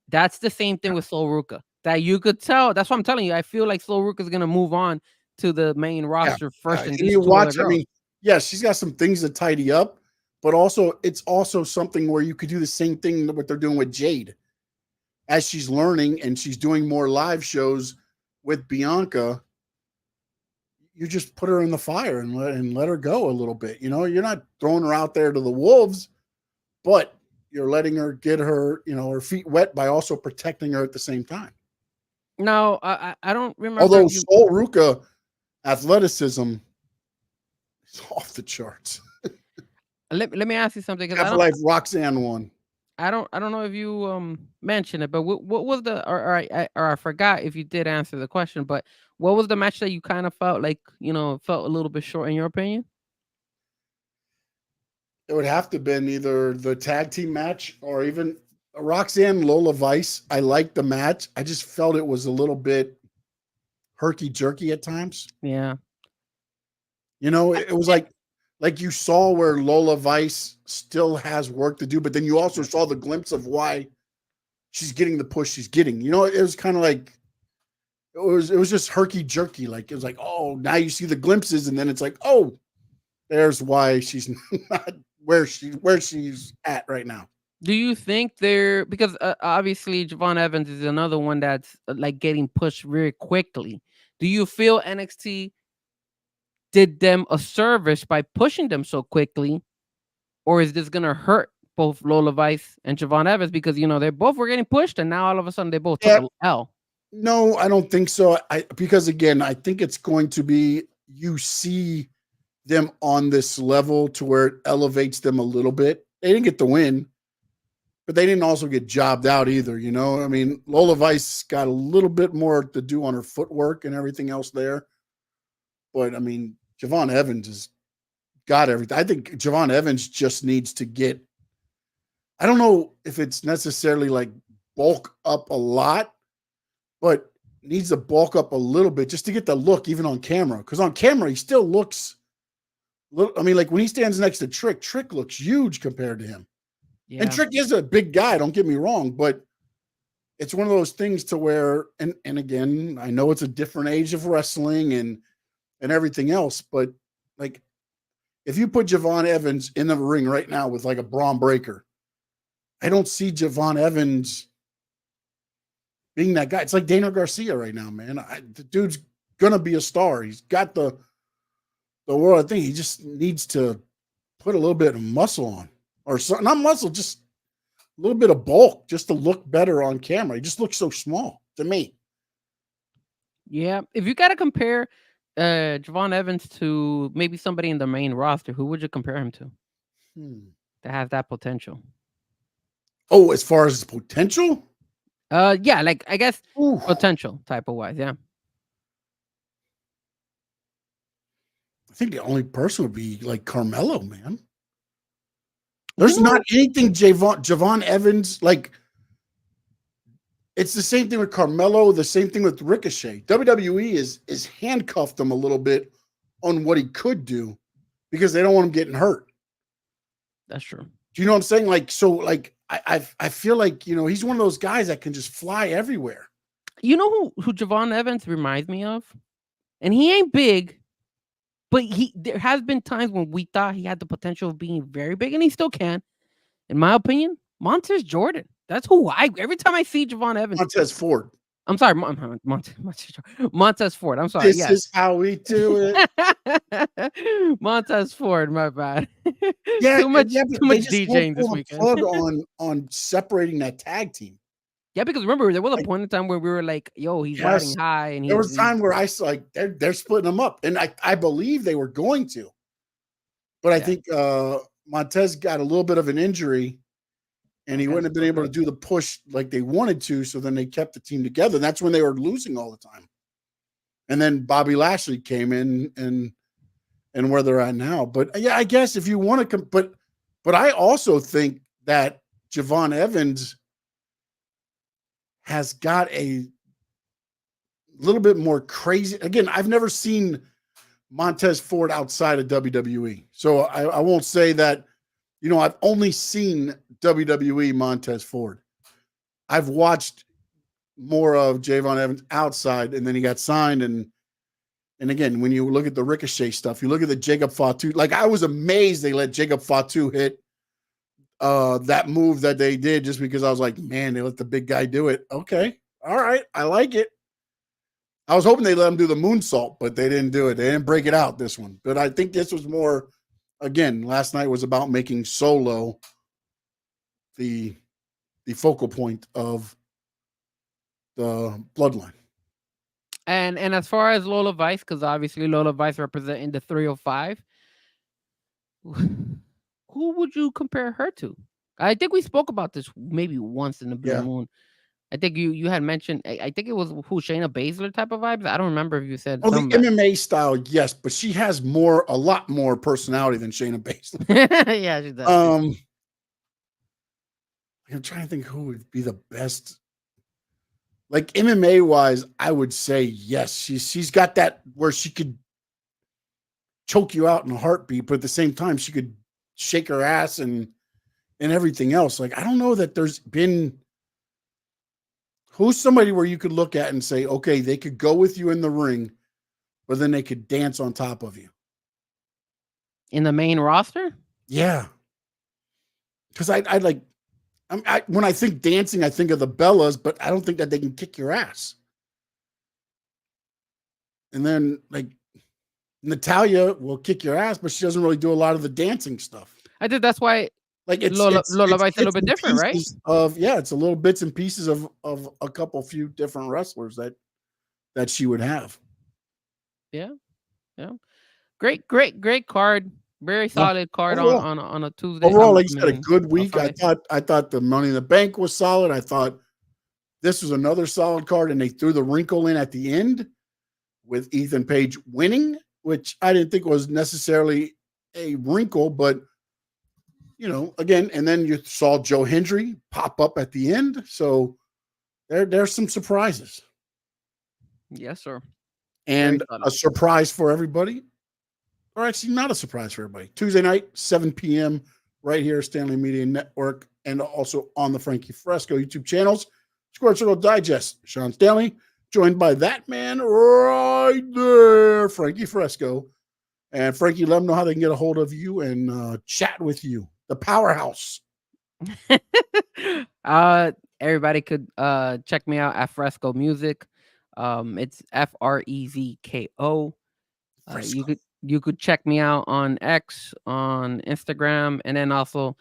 That's the same thing with Sol Ruka. That you could tell. That's what I'm telling you. I feel like Sol Ruka is gonna move on to the main roster first. And you watch. I mean, she's got some things to tidy up, but also it's also something where you could do the same thing what they're doing with Jade, as she's learning and she's doing more live shows with Bianca. You just put her in the fire and let her go a little bit. You know, you're not throwing her out there to the wolves, but you're letting her get her, her feet wet by also protecting her at the same time. No, I don't remember. Although Sol Ruka athleticism is off the charts. Let me ask you something. I feel like Roxanne won. I don't know if you mentioned it, but what was the or I forgot if you did answer the question, but what was the match that you kind of felt like, felt a little bit short in your opinion? It would have to have been either the tag team match or even Roxanne Lola Vice. I liked the match. I just felt it was a little bit herky-jerky at times. Yeah. It was like you saw where Lola Vice still has work to do, but then you also saw the glimpse of why she's getting the push she's getting. It was kind of like it was just herky-jerky. Like, it was like, oh, now you see the glimpses, and then it's like, oh, there's why she's not where she's at right now. Do you think because obviously Javon Evans is another one that's like getting pushed very quickly. Do you feel NXT did them a service by pushing them so quickly, or is this gonna hurt both Lola Vice and Javon Evans, because they both were getting pushed and now all of a sudden they both took an L? No, I don't think so. Because again, I think it's going to be, you see them on this level to where it elevates them a little bit. They didn't get the win, but they didn't also get jobbed out either. I mean, Lola Vice got a little bit more to do on her footwork and everything else there. But I mean, Javon Evans has got everything. I think Javon Evans just needs to get, I don't know if it's necessarily like bulk up a lot, but needs to bulk up a little bit just to get the look even on camera. Because on camera, he still looks I mean, like when he stands next to Trick looks huge compared to him. Yeah. And Trick is a big guy, don't get me wrong, but it's one of those things to where, and again, I know it's a different age of wrestling and everything else, but like if you put Javon Evans in the ring right now with like a Braun Breaker, I don't see Javon Evans being that guy. It's like Daniel Garcia right now, man. The dude's gonna be a star. He's got the world. I think he just needs to put a little bit of muscle on, or something. Not muscle, just a little bit of bulk, just to look better on camera. He just looks so small to me. Yeah, if you got to compare Javon Evans to maybe somebody in the main roster, who would you compare him to that has that potential? Oh, as far as potential? Yeah, like I guess Ooh. potential type of wise, yeah. I think the only person would be like Carmelo, man. There's not anything Javon Evans, like it's the same thing with Carmelo, the same thing with Ricochet. WWE is handcuffed him a little bit on what he could do because they don't want him getting hurt. That's true. Do you know what I'm saying? Like, so like I feel like, you know, he's one of those guys that can just fly everywhere. You know who Javon Evans reminds me of? And he ain't big, but there has been times when we thought he had the potential of being very big, and he still can. In my opinion, Montez Jordan. That's who every time I see Javon Evans. Montez Ford. I'm sorry, Montez Ford. I'm sorry. This is how we do it. Montez Ford, my bad. Yeah, too much DJing this weekend. Plug on separating that tag team. Yeah, because remember there was a point in time where we were like, "Yo, he's riding high," and there was a time where I saw like they're splitting them up, and I believe they were going to, but I think Montez got a little bit of an injury, and he wouldn't have been able to do the push like they wanted to. So then they kept the team together. And that's when they were losing all the time. And then Bobby Lashley came in and where they're at now. But yeah, I guess if you want to, but I also think that Javon Evans has got a little bit more crazy. Again, I've never seen Montez Ford outside of WWE. So I won't say that, you know, I've only seen WWE Montez Ford. I've watched more of Javon Evans outside, and then he got signed. And again, when you look at the Ricochet stuff, you look at the Jacob Fatu, like I was amazed they let Jacob Fatu hit that move that they did, just because I was like, man, they let the big guy do it. Okay. All right. I like it. I was hoping they let him do the moonsault, but they didn't do it. They didn't break it out this one. But I think this was more, again, last night was about making Solo the focal point of the bloodline. And as far as Lola Vice, because obviously Lola Vice representing the 305, who would you compare her to? I think we spoke about this maybe once in the Blue Moon. I think you had mentioned, I think it was Shayna Baszler type of vibes. I don't remember if you said. Oh, the MMA style, yes, but she has a lot more personality than Shayna Baszler. Yeah, she does. I'm trying to think who would be the best. Like MMA wise, I would say yes. She's got that where she could choke you out in a heartbeat, but at the same time, she could shake her ass and everything else. Like, I don't know that there's been who's somebody where you could look at and say, okay, they could go with you in the ring, but then they could dance on top of you. In the main roster? Yeah. Because I like, when I think dancing, I think of the Bellas, but I don't think that they can kick your ass. And then, like, Natalia will kick your ass, but she doesn't really do a lot of the dancing stuff. I think that's why, like, it's Lola Vice a little bit different, right? It's a little bits and pieces of a few different wrestlers that she would have. Yeah. Great card. Very solid card on a Tuesday. Overall, like you said, a good week. I thought the Money in the Bank was solid. I thought this was another solid card, and they threw the wrinkle in at the end with Ethan Page winning, which I didn't think was necessarily a wrinkle, but you know, again, and then you saw Joe Hendry pop up at the end. So there's some surprises. Yes, sir. And Very a surprise for everybody, or actually not a surprise for everybody. Tuesday night, 7 p.m. right here, Stanley Media Network, and also on the Frankie Fresco YouTube channels. Square Circle Digest. Sean Stanley, joined by that man right there, Frankie Fresco. And Frankie, let them know how they can get a hold of you and chat with you. The powerhouse. Everybody could check me out at Fresco Music. It's Frezko. You could check me out on X, on Instagram, and then also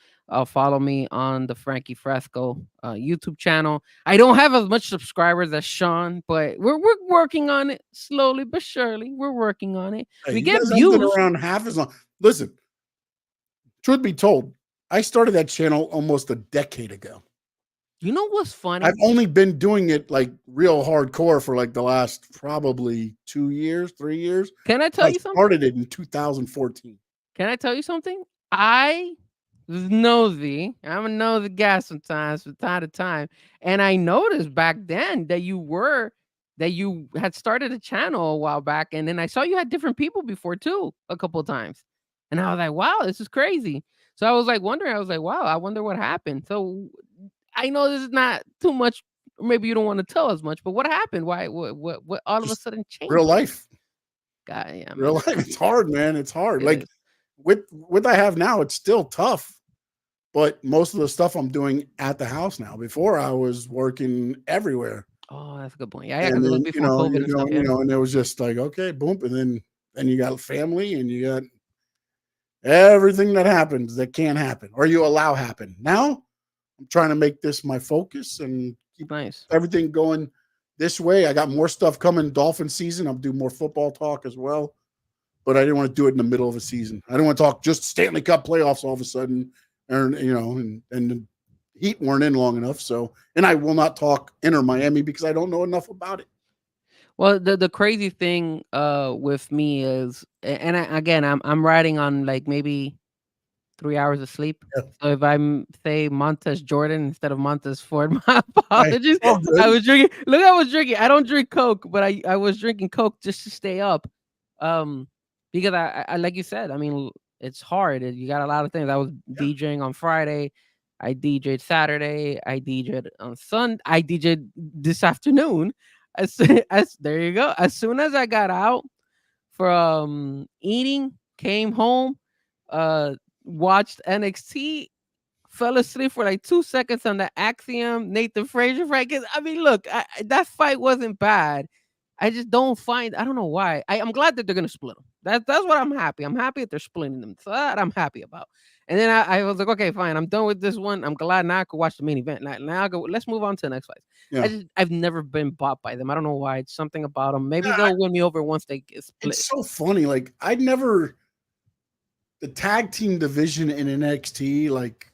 follow me on the Frankie Fresco YouTube channel. I don't have as much subscribers as Sean, but we're working on it slowly but surely. We're working on it. Hey, We you get guys views. have been around half as long. Listen, truth be told, I started that channel almost a decade ago. You know what's funny? I've only been doing it like real hardcore for like the last probably 2 years, 3 years. Can I tell you something? I started it in 2014. Can I tell you something? I was nosy. I'm a nosy guy sometimes from time to time. And I noticed back then that you had started a channel a while back. And then I saw you had different people before too, a couple of times. And I was like, wow, this is crazy. So I was like wondering, wow, I wonder what happened. So I know this is not too much, or maybe you don't want to tell us much, but what happened? Why what all of a sudden changed? Real life. God, yeah, man, real life. It's hard, man. It's hard. It Like is. with what I have now, it's still tough. But most of the stuff I'm doing at the house now. Before I was working everywhere. Oh, that's a good point. Yeah, because And it was then, before COVID and stuff. Yeah. and it was just like, okay, boom. And then you got family and you got everything that happens that can't happen or you allow happen. Now I'm trying to make this my focus and keep Nice. everything going this way. I got more stuff coming Dolphin season. I'll do more football talk as well. But I didn't want to do it in the middle of a season. I didn't want to talk just Stanley Cup playoffs all of a sudden. And the Heat weren't in long enough. So, and I will not talk Inter Miami because I don't know enough about it. Well, the crazy thing with me is, and I'm riding on like maybe 3 hours of sleep. Yeah. So if I say Montez Jordan instead of Montez Ford, my apologies. Oh, good. I was drinking. Look, I was drinking. I don't drink Coke, but I was drinking Coke just to stay up. Because I like you said, I mean, it's hard. You got a lot of things. I was DJing on Friday. I DJ'd Saturday. I DJ'd on Sunday. I DJ'd this afternoon. As there you go. As soon as I got out from eating, came home, watched NXT, fell asleep for like 2 seconds on the Axiom Nathan Frazier fight. I mean, look, that fight wasn't bad. I just don't find. I don't know why. I'm glad that they're gonna split them. That's what I'm happy. I'm happy that they're splitting them. So that I'm happy about. And then I was like, okay, fine. I'm done with this one. I'm glad now I could watch the main event. Now let's move on to the next fight. Yeah. I've never been bought by them. I don't know why. It's something about them. Maybe they'll win me over once they get split. It's so funny. Like the tag team division in NXT, like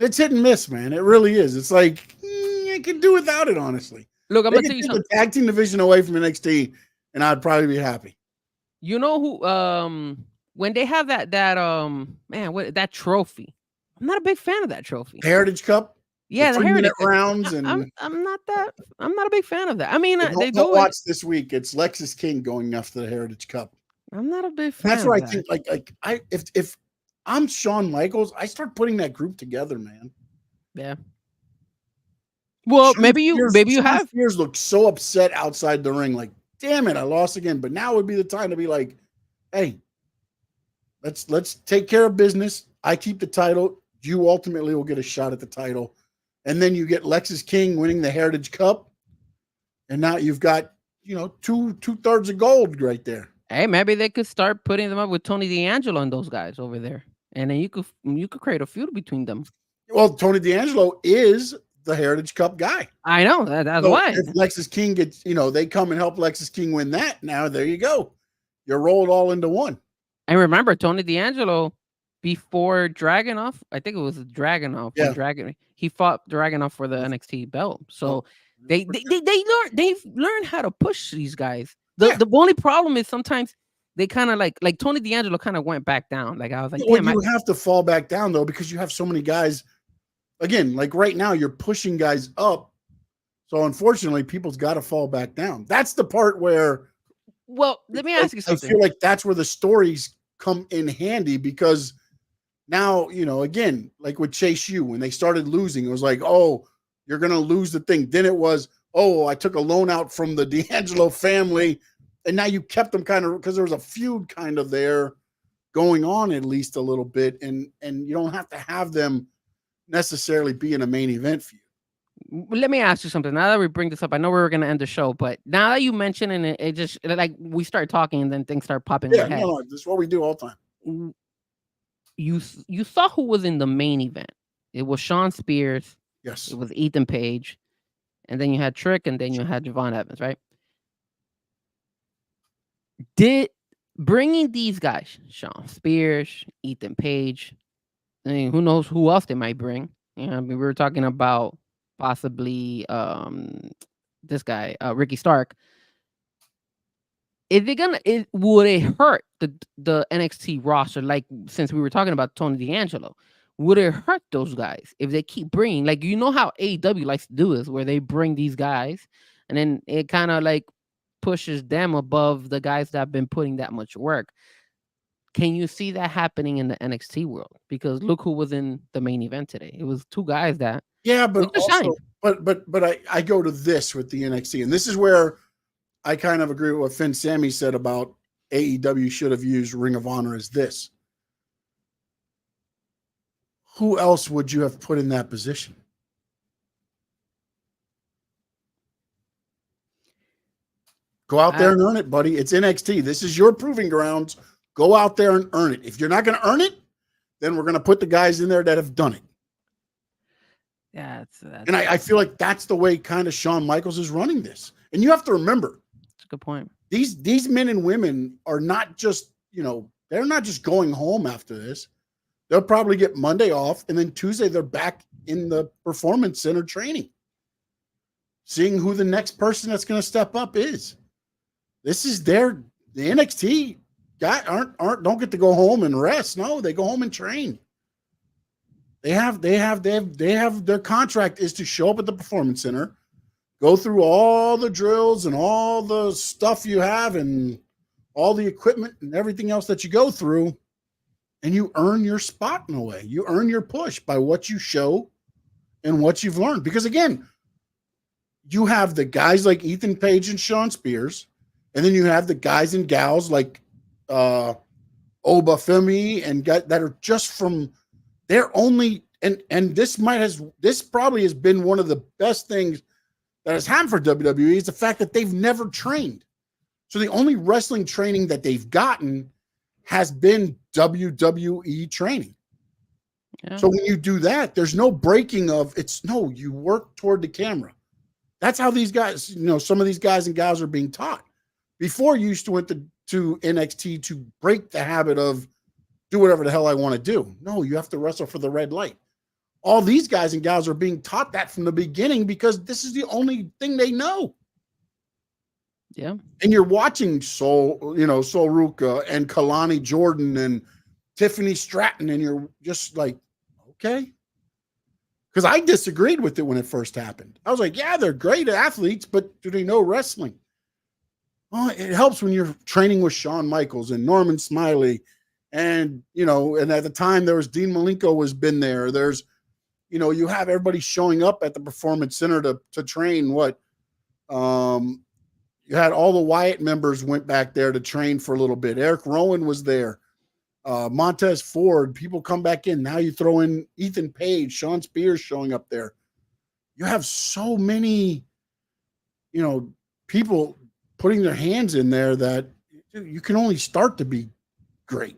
it's hit and miss, man. It really is. It's like I could do without it, honestly. Look, I'm gonna tell you something. The tag team division away from NXT, and I'd probably be happy. You know who? When they have that that trophy, I'm not a big fan of that trophy. Heritage Cup. Yeah, the Heritage rounds, and I'm not a big fan of that. I mean, they don't do watch this week. It's Lexus King going after the Heritage Cup. I'm not a big fan. That's where I think, if I'm Shawn Michaels, I start putting that group together, man. Yeah. Well, maybe you have. Spears looked so upset outside the ring, like, damn it, I lost again. But now would be the time to be like, hey, let's take care of business. I keep the title. You ultimately will get a shot at the title. And then you get Lexus King winning the Heritage Cup. And now you've got, two-thirds of gold right there. Hey, maybe they could start putting them up with Tony D'Angelo and those guys over there. And then you could create a feud between them. Well, Tony D'Angelo is the Heritage Cup guy. I know. That's why. If Lexus King gets, they come and help Lexus King win that. Now, there you go. You're rolled all into one. And remember, Tony D'Angelo, before Dragunov, I think it was Dragunov. Yeah. He fought Dragunov for the NXT belt. So they've learned how to push these guys. The only problem is sometimes they kind of like Tony D'Angelo kind of went back down. Like I was like, well, you have to fall back down though, because you have so many guys. Again, like right now, you're pushing guys up. So unfortunately, people's got to fall back down. That's the part where. Well, let me ask you something. I feel like that's where the stories come in handy because now, again, like with Chase U, when they started losing, it was like, oh, you're going to lose the thing. Then it was, oh, I took a loan out from the D'Angelo family. And now you kept them kind of because there was a feud kind of there going on at least a little bit. And you don't have to have them necessarily be in a main event feud. Let me ask you something. Now that we bring this up, I know we were going to end the show, but now that you mention it, it just like we start talking and then things start popping in your head. No, this is what we do all the time. You saw who was in the main event. It was Shawn Spears. Yes. It was Ethan Page. And then you had Trick, and then you had Javon Evans, right? Did bringing these guys, Shawn Spears, Ethan Page, I mean, who knows who else they might bring? We were talking about possibly this guy, Ricky Stark. Would it hurt the NXT roster? Like, since we were talking about Tony D'Angelo, would it hurt those guys if they keep bringing, like, how AEW likes to do this, where they bring these guys and then it kind of like pushes them above the guys that have been putting that much work? Can you see that happening in the NXT world? Because look who was in the main event today. It was two guys that but also, but I go to this with the NXT, and this is where I kind of agree with what Finn Sammy said about AEW should have used Ring of Honor as this. Who else would you have put in that position? Go out there and earn it, buddy. It's NXT. This is your proving grounds. Go out there and earn it. If you're not going to earn it, then we're going to put the guys in there that have done it. Yeah, and I feel like that's the way kind of Shawn Michaels is running this. And you have to remember, that's a good point. These men and women are not just, they're not just going home after this. They'll probably get Monday off, and then Tuesday they're back in the Performance Center training, seeing who the next person that's going to step up is. This is the NXT guys don't get to go home and rest. No, they go home and train. They have their contract is to show up at the Performance Center, go through all the drills and all the stuff you have and all the equipment and everything else that you go through, and you earn your spot in a way. You earn your push by what you show and what you've learned. Because again, you have the guys like Ethan Page and Shawn Spears, and then you have the guys and gals like Oba Femi and that are just from their only and this probably has been one of the best things that has happened for WWE is the fact that they've never trained. So the only wrestling training that they've gotten has been WWE training. Yeah. So when you do that, there's no breaking of you work toward the camera. That's how these guys, some of these guys and gals are being taught. Before you used to went to NXT to break the habit of do whatever the hell I want to do. No, you have to wrestle for the red light. All these guys and gals are being taught that from the beginning because this is the only thing they know. Yeah. And you're watching Sol Ruka and Kalani Jordan and Tiffany Stratton, and you're just like, okay. Because I disagreed with it when it first happened. I was like, yeah, they're great athletes, but do they know wrestling? Well, it helps when you're training with Shawn Michaels and Norman Smiley. And, and at the time there was Dean Malenko was been there. There's, you have everybody showing up at the Performance Center to train you had all the Wyatt members went back there to train for a little bit. Eric Rowan was there. Montez Ford, people come back in. Now you throw in Ethan Page, Shawn Spears showing up there. You have so many, people putting their hands in there that you can only start to be great.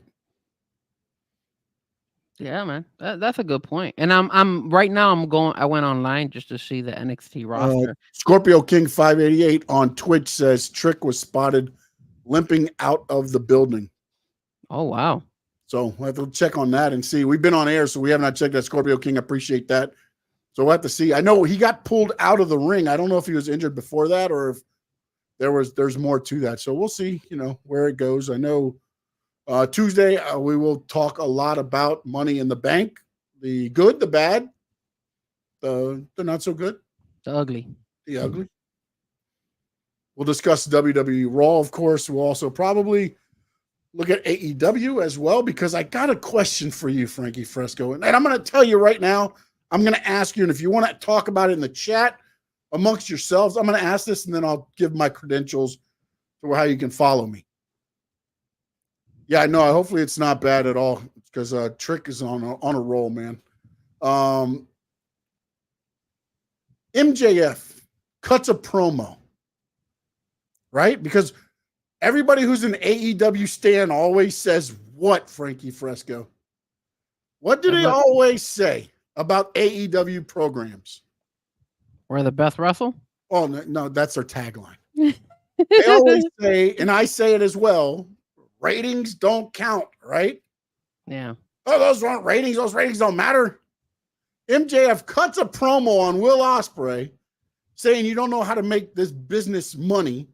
Yeah, man, that's a good point. And I'm right now. I went online just to see the NXT roster. Scorpio King 588 on Twitch says Trick was spotted limping out of the building. Oh wow! So we'll have to check on that and see. We've been on air, so we have not checked that. Scorpio King, appreciate that. So we'll have to see. I know he got pulled out of the ring. I don't know if he was injured before that or if there's more to that. So we'll see. Where it goes. I know. Tuesday, we will talk a lot about Money in the Bank, the good, the bad, the not so good, the ugly. The Ugly. We'll discuss WWE Raw, of course. We'll also probably look at AEW as well, because I got a question for you, Frankie Fresco. And I'm going to tell you right now, I'm going to ask you, and if you want to talk about it in the chat amongst yourselves, I'm going to ask this, and then I'll give my credentials for how you can follow me. Yeah, I know. Hopefully it's not bad at all, because Trick is on a roll, man. MJF cuts a promo, right? Because everybody who's an AEW stan always says what, Frankie Fresco? What do they always say about AEW programs? We're the best wrestle? Oh, no, that's their tagline. They always say, and I say it as well, ratings don't count, right? Yeah. Oh, those aren't ratings. Those ratings don't matter. MJF cuts a promo on Will Ospreay saying you don't know how to make this business money,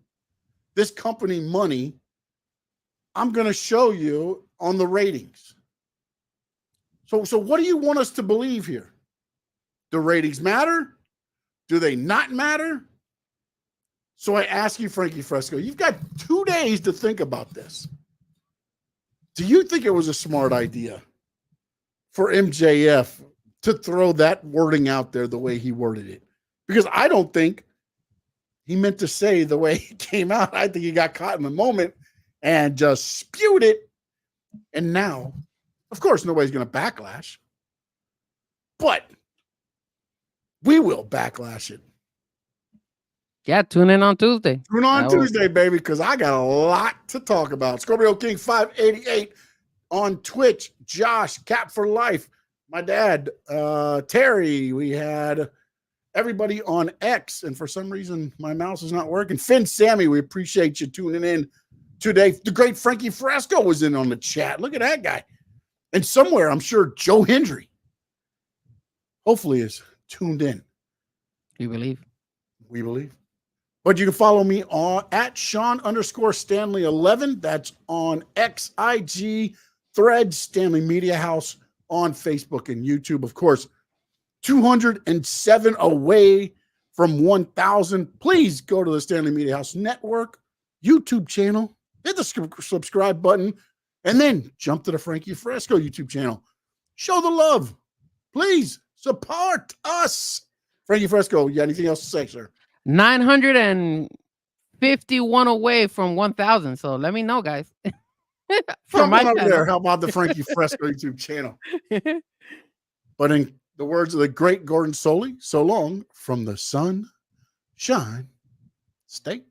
this company money. I'm going to show you on the ratings. So what do you want us to believe here? Do ratings matter? Do they not matter? So I ask you, Frankie Fresco, you've got 2 days to think about this. Do you think it was a smart idea for MJF to throw that wording out there the way he worded it? Because I don't think he meant to say the way it came out. I think he got caught in the moment and just spewed it. And now, of course, nobody's going to backlash. But we will backlash it. Yeah, tune in on Tuesday. Tune on Tuesday, baby, because I got a lot to talk about. Scorpio King 588 on Twitch. Josh, Cap for Life. My dad, Terry. We had everybody on X, and for some reason my mouse is not working. Finn, Sammy, we appreciate you tuning in today. The great Frankie Fresco was in on the chat. Look at that guy. And somewhere, I'm sure Joe Hendry hopefully is tuned in. We believe. We believe. But you can follow me on at Sean_Stanley11. That's on XIG, Threads, Stanley Media House on Facebook and YouTube. Of course, 207 away from 1,000. Please go to the Stanley Media House Network YouTube channel. Hit the subscribe button. And then jump to the Frankie Fresco YouTube channel. Show the love. Please support us. Frankie Fresco, you got anything else to say, sir? 951 away from 1,000. So let me know, guys. Come on over there. How about the Frankie Fresco YouTube channel? But in the words of the great Gordon Soley, so long from the Sunshine State.